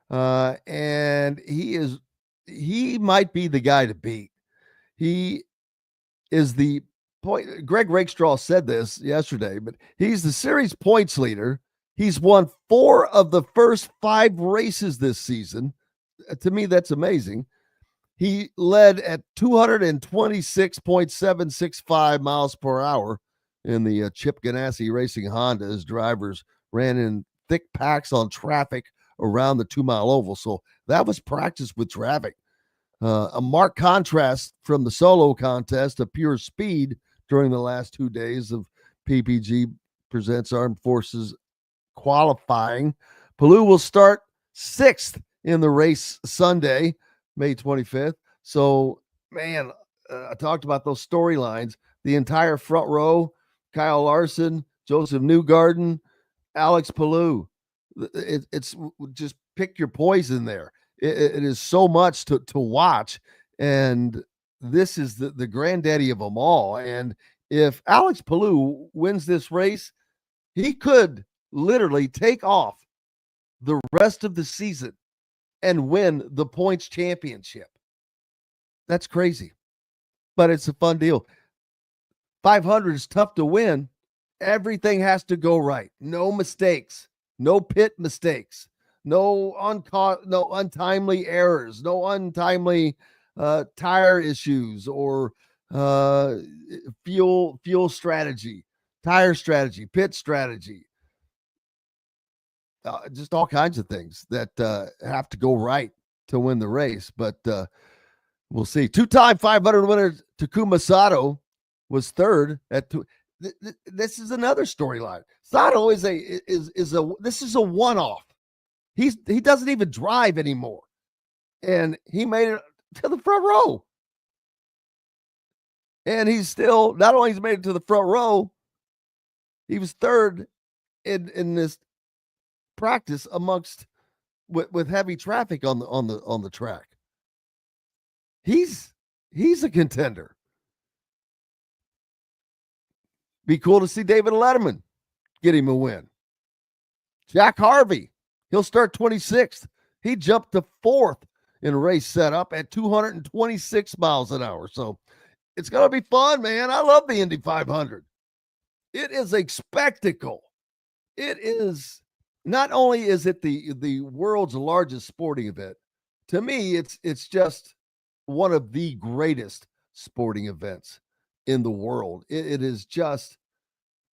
S6: and he is he might be the guy to beat. He is the point. Greg Rakestraw said this yesterday, but he's the series points leader. He's won 4 of the first 5 races this season. To me, that's amazing. He led at 226.765 miles per hour in the Chip Ganassi Racing Honda. His drivers ran in thick packs on traffic around the 2-mile oval. So that was practice with traffic. A marked contrast from the solo contest of pure speed during the last 2 days of PPG Presents Armed Forces qualifying. Palou will start 6th in the race Sunday, May 25th. So, man, I talked about those storylines. The entire front row, Kyle Larson, Joseph Newgarden, Alex Palou. It's just pick your poison there. It is so much to watch. And this is the granddaddy of them all. And if Alex Palou wins this race, he could literally take off the rest of the season and win the points championship. That's crazy, but it's a fun deal. 500 is tough to win. Everything has to go right. No mistakes, no pit mistakes, no untimely errors, no untimely tire issues or fuel strategy, tire strategy, pit strategy. Just all kinds of things that have to go right to win the race. But we'll see. 2-time 500 winner Takuma Sato was 3rd at two. This is another storyline. Sato is a one-off. He doesn't even drive anymore, and he made it to the front row. And he's still not only he's made it to the front row, he was 3rd in this practice amongst with heavy traffic on the track. He's a contender. Be cool to see David Letterman get him a win. Jack Harvey, he'll start 26th. He jumped to 4th in race setup at 226 miles an hour. So it's going to be fun, man. I love the Indy 500. It is a spectacle. It is. Not only is it the world's largest sporting event, to me, it's just one of the greatest sporting events in the world. It is just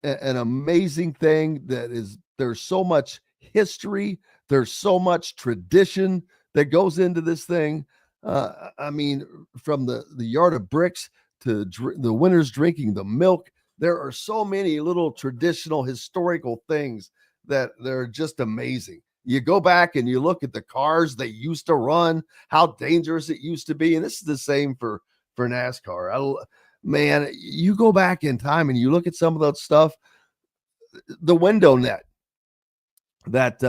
S6: an amazing thing there's so much history. There's so much tradition that goes into this thing. I mean, from the yard of bricks to the winners drinking the milk, there are so many little traditional historical things that they're just amazing. You go back and you look at the cars they used to run, how dangerous it used to be. And this is the same for NASCAR. Man, you go back in time and you look at some of that stuff, the window net that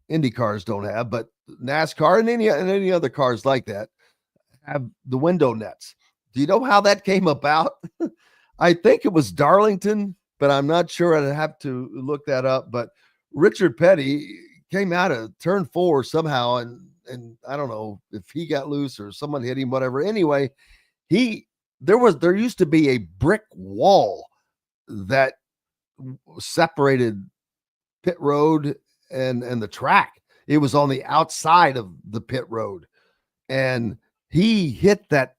S6: Indy cars don't have, but NASCAR and any other cars like that have the window nets. Do you know how that came about? I think it was Darlington, but I'm not sure. I'd have to look that up. But Richard Petty came out of turn 4 somehow, and I don't know if he got loose or someone hit him, whatever. Anyway, there used to be a brick wall that separated pit road and the track. It was on the outside of the pit road, and he hit that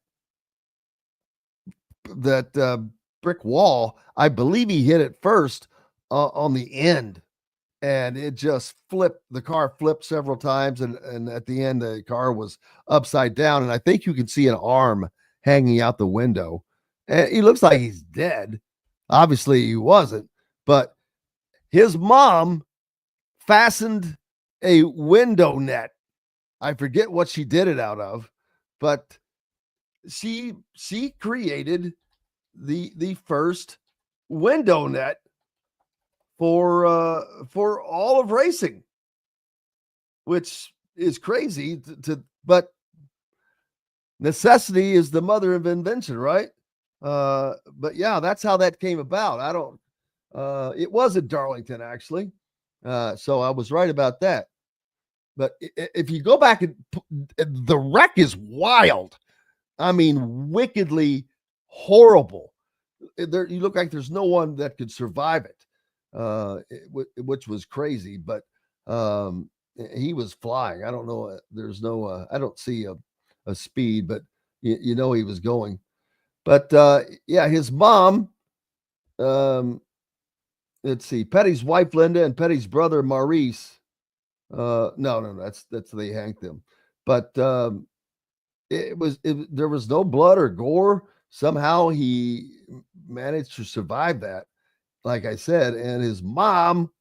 S6: brick wall. I believe he hit it first on the end, and it just flipped. The car flipped several times, and at the end the car was upside down, and I think you can see an arm hanging out the window, and he looks like he's dead. Obviously he wasn't, but his mom fastened a window net. I forget what she did it out of, but she created the first window net for all of racing, which is crazy but necessity is the mother of invention, right? But yeah, that's how that came about. It was at Darlington, actually. So I was right about that. But if you go back, the wreck is wild. I mean, wickedly horrible. You look like there's no one that could survive it, which was crazy. But he was flying. I don't know. There's no. I don't see a speed, but you know he was going. But yeah, his mom. Let's see, Petty's wife Linda and Petty's brother Maurice. No, that's they hanged them. But there was no blood or gore. Somehow he managed to survive that, like I said. And his mom,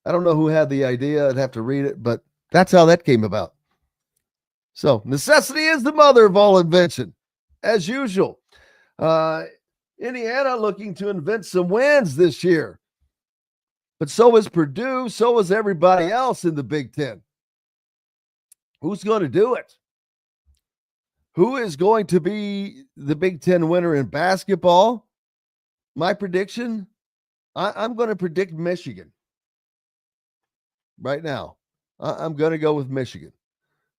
S6: I don't know who had the idea. I'd have to read it, but that's how that came about. So necessity is the mother of all invention, as usual. Indiana looking to invent some wins this year. But so is Purdue, so is everybody else in the Big Ten. Who's going to do it? Who is going to be the Big Ten winner in basketball? My prediction, I'm going to predict Michigan. Right now, I'm going to go with Michigan.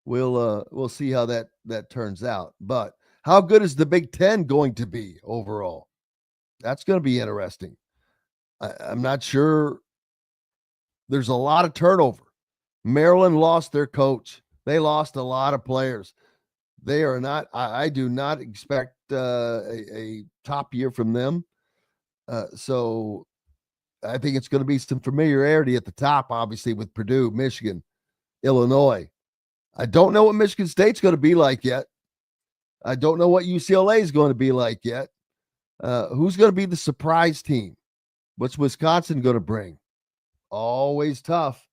S6: We'll see how that turns out. But how good is the Big Ten going to be overall? That's going to be interesting. I'm not sure. There's a lot of turnover. Maryland lost their coach. They lost a lot of players. They are not. I do not expect a top year from them. So I think it's going to be some familiarity at the top, obviously, with Purdue, Michigan, Illinois. I don't know what Michigan State's going to be like yet. I don't know what UCLA is going to be like yet. Who's going to be the surprise team? What's Wisconsin going to bring? Always tough.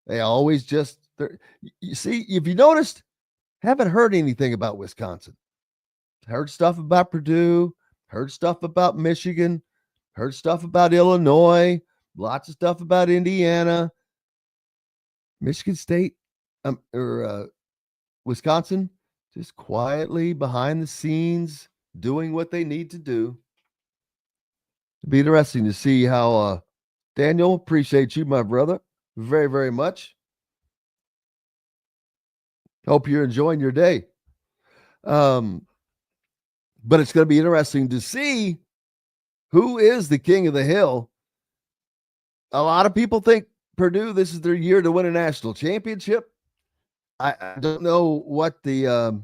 S6: They always just, you see, if you noticed, haven't heard anything about Wisconsin. Heard stuff about Purdue, heard stuff about Michigan, heard stuff about Illinois, lots of stuff about Indiana. Michigan State or Wisconsin, just quietly behind the scenes, doing what they need to do. It'll be interesting to see how Daniel, appreciate you, my brother, very, very much. Hope you're enjoying your day. But it's going to be interesting to see who is the king of the hill. A lot of people think Purdue, this is their year to win a national championship. I don't know what the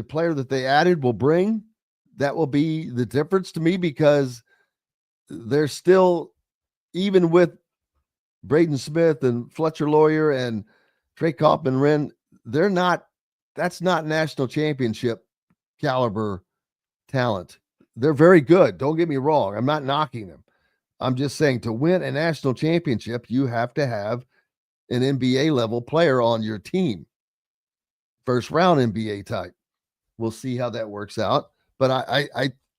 S6: player that they added will bring. That will be the difference to me, because they're still, even with Braden Smith and Fletcher Lawyer and Trey Kaufman-Wren, that's not national championship caliber talent. They're very good. Don't get me wrong. I'm not knocking them. I'm just saying, to win a national championship, you have to have an NBA level player on your team. First round NBA type. We'll see how that works out. But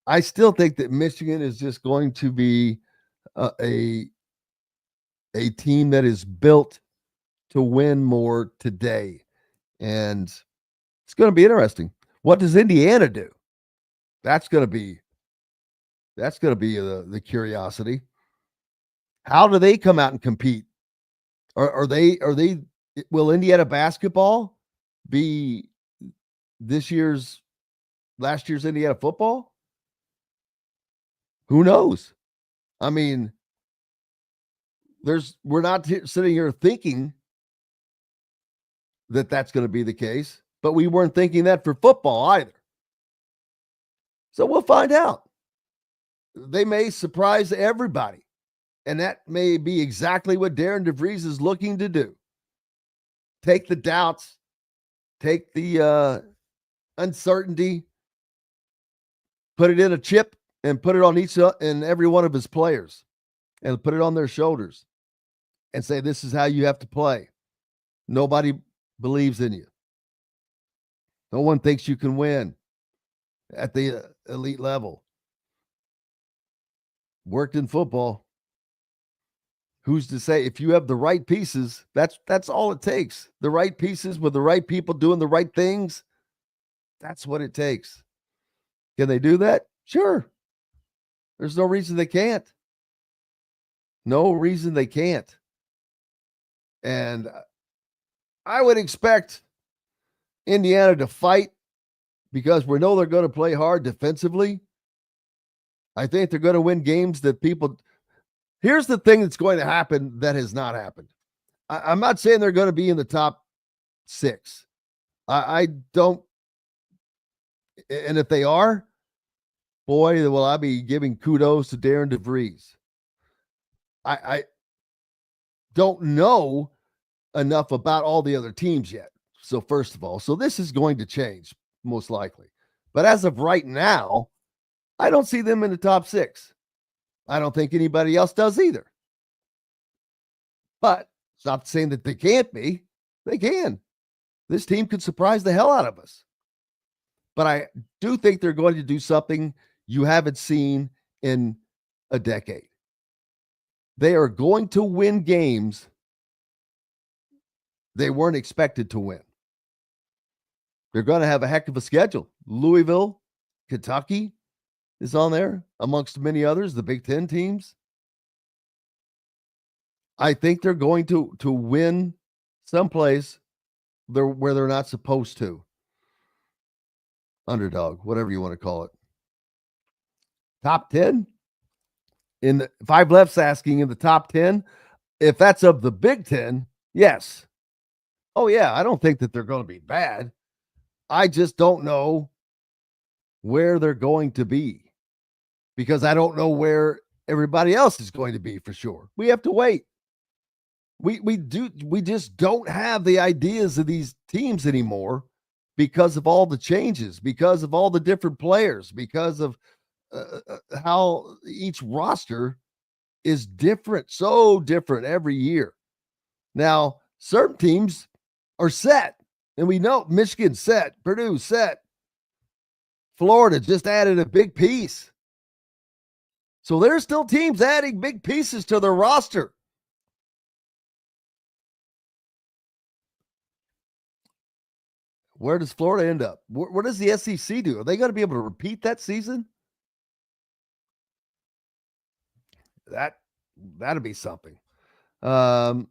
S6: I still think that Michigan is just going to be a team that is built to win more today. And it's going to be interesting. What does Indiana do? That's going to be the curiosity. How do they come out and compete? Will Indiana basketball be last year's Indiana football? Who knows? I mean, we're not sitting here thinking that that's going to be the case, but we weren't thinking that for football either. So we'll find out. They may surprise everybody, and that may be exactly what Darren DeVries is looking to do. Take the doubts, take the uncertainty, put it in a chip, and put it on each and every one of his players, and put it on their shoulders and say, this is how you have to play. Nobody believes in you. No one thinks you can win at the elite level. Worked in football. Who's to say, if you have the right pieces, that's all it takes. The right pieces with the right people doing the right things. That's what it takes. Can they do that? Sure. There's no reason they can't. No reason they can't. And I would expect Indiana to fight because we know they're going to play hard defensively. I think they're going to win games that people. Here's the thing that's going to happen that has not happened. I'm not saying they're going to be in the top 6. I don't. And if they are, boy, will I be giving kudos to Darren DeVries. I don't know enough about all the other teams yet. So first of all, so this is going to change most likely. But as of right now, I don't see them in the top 6. I don't think anybody else does either. But it's not saying that they can't be. They can. This team could surprise the hell out of us. But I do think they're going to do something you haven't seen in a decade. They are going to win games they weren't expected to win. They're going to have a heck of a schedule. Louisville, Kentucky is on there, amongst many others, the Big Ten teams. I think they're going to win someplace where they're not supposed to. Underdog, whatever you want to call it. Top 10? In the Five Left's asking in the top 10. If that's of the Big Ten, yes. Oh, yeah, I don't think that they're going to be bad. I just don't know where they're going to be because I don't know where everybody else is going to be for sure. We have to wait. We just don't have the ideas of these teams anymore because of all the changes, because of all the different players, because of how each roster is different, so different every year. Now, certain teams are set, and we know Michigan set, Purdue set, Florida just added a big piece. So there's still teams adding big pieces to their roster. Where does Florida end up? What does the SEC do? Are they going to be able to repeat that season? That'd be something. 5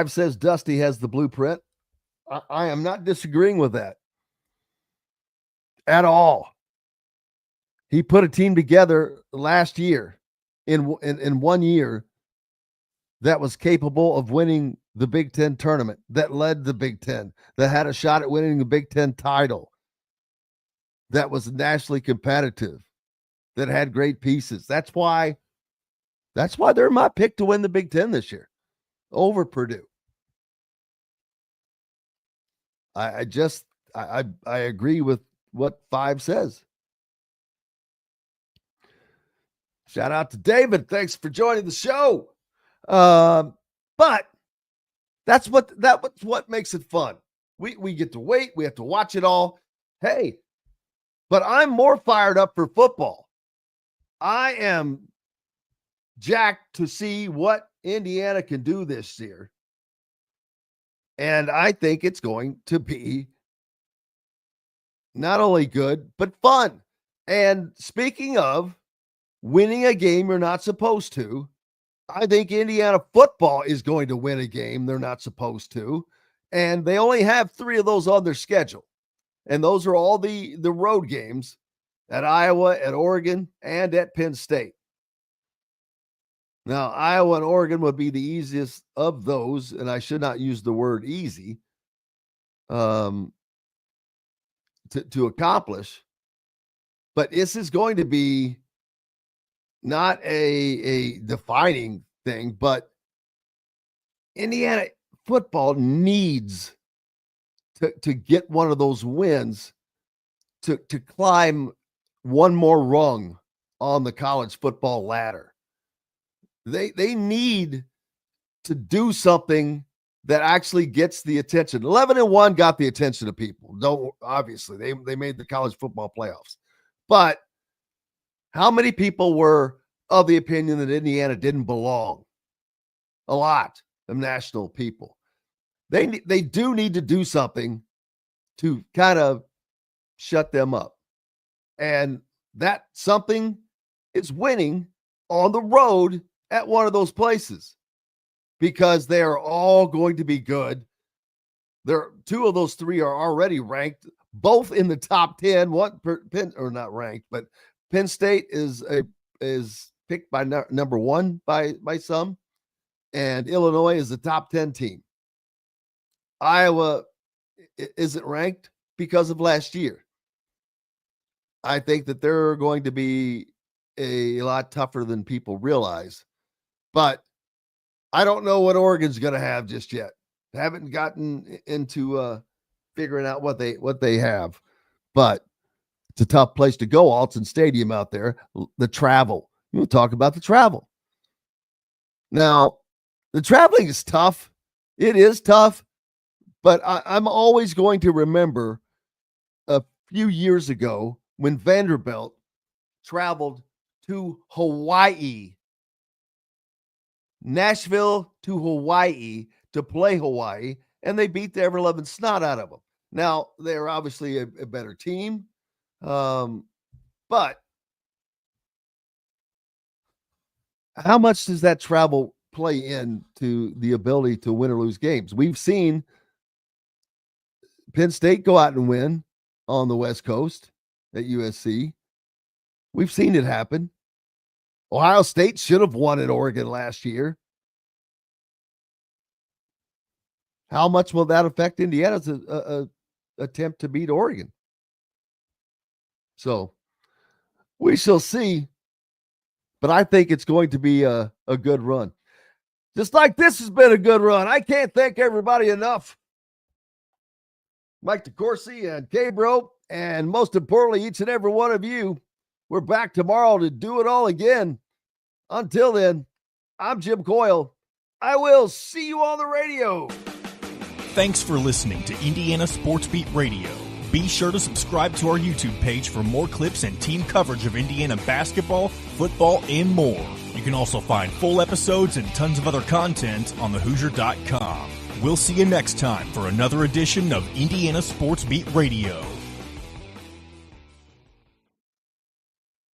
S6: says Dusty has the blueprint. I am not disagreeing with that at all. He put a team together last year in 1 year that was capable of winning the Big Ten tournament, that led the Big Ten, that had a shot at winning the Big Ten title, that was nationally competitive, that had great pieces. That's why they're my pick to win the Big Ten this year over Purdue. I agree with what 5 says. Shout out to David. Thanks for joining the show. But that's what makes it fun. We get to wait. We have to watch it all. Hey, but I'm more fired up for football. I am jacked to see what Indiana can do this year. And I think it's going to be not only good, but fun. And speaking of winning a game you're not supposed to, I think Indiana football is going to win a game they're not supposed to. And they only have 3 of those on their schedule. And those are all the road games at Iowa, at Oregon, and at Penn State. Now, Iowa and Oregon would be the easiest of those, and I should not use the word easy to accomplish. But this is going to be not a defining thing, but Indiana football needs to get one of those wins to climb one more rung on the college football ladder. They need to do something that actually gets the attention. 11-1 got the attention of people. Obviously they made the college football playoffs. But how many people were of the opinion that Indiana didn't belong? A lot of national people. They do need to do something to kind of shut them up. And that something is winning on the road at one of those places. because they are all going to be good. Two of those three are already ranked, both in the top 10. Not ranked, but Penn State is picked by number one by some, and Illinois is the top 10 team. Iowa isn't ranked because of last year. I think that they're going to be a lot tougher than people realize, but I don't know what Oregon's going to have just yet. Haven't gotten into figuring out what they have, but it's a tough place to go. Alton Stadium out there, the travel. We'll talk about the travel. Now, the traveling is tough. It is tough, but I'm always going to remember a few years ago when Vanderbilt traveled to Hawaii, Nashville to Hawaii, to play Hawaii, and they beat the ever-loving snot out of them. Now, they're obviously a better team, but how much does that travel play into the ability to win or lose games? We've seen Penn State go out and win on the West Coast at USC. We've seen it happen. Ohio State should have won at Oregon last year. How much will that affect Indiana's attempt to beat Oregon? So we shall see, but I think it's going to be a good run. Just like this has been a good run. I can't thank everybody enough. Mike DeCourcy and K-Bro, and most importantly, each and every one of you. We're back tomorrow to do it all again. Until then, I'm Jim Coyle. I will see you on the radio.
S11: Thanks for listening to Indiana Sports Beat Radio. Be sure to subscribe to our YouTube page for more clips and team coverage of Indiana basketball, football, and more. You can also find full episodes and tons of other content on thehoosier.com. We'll see you next time for another edition of Indiana Sports Beat Radio.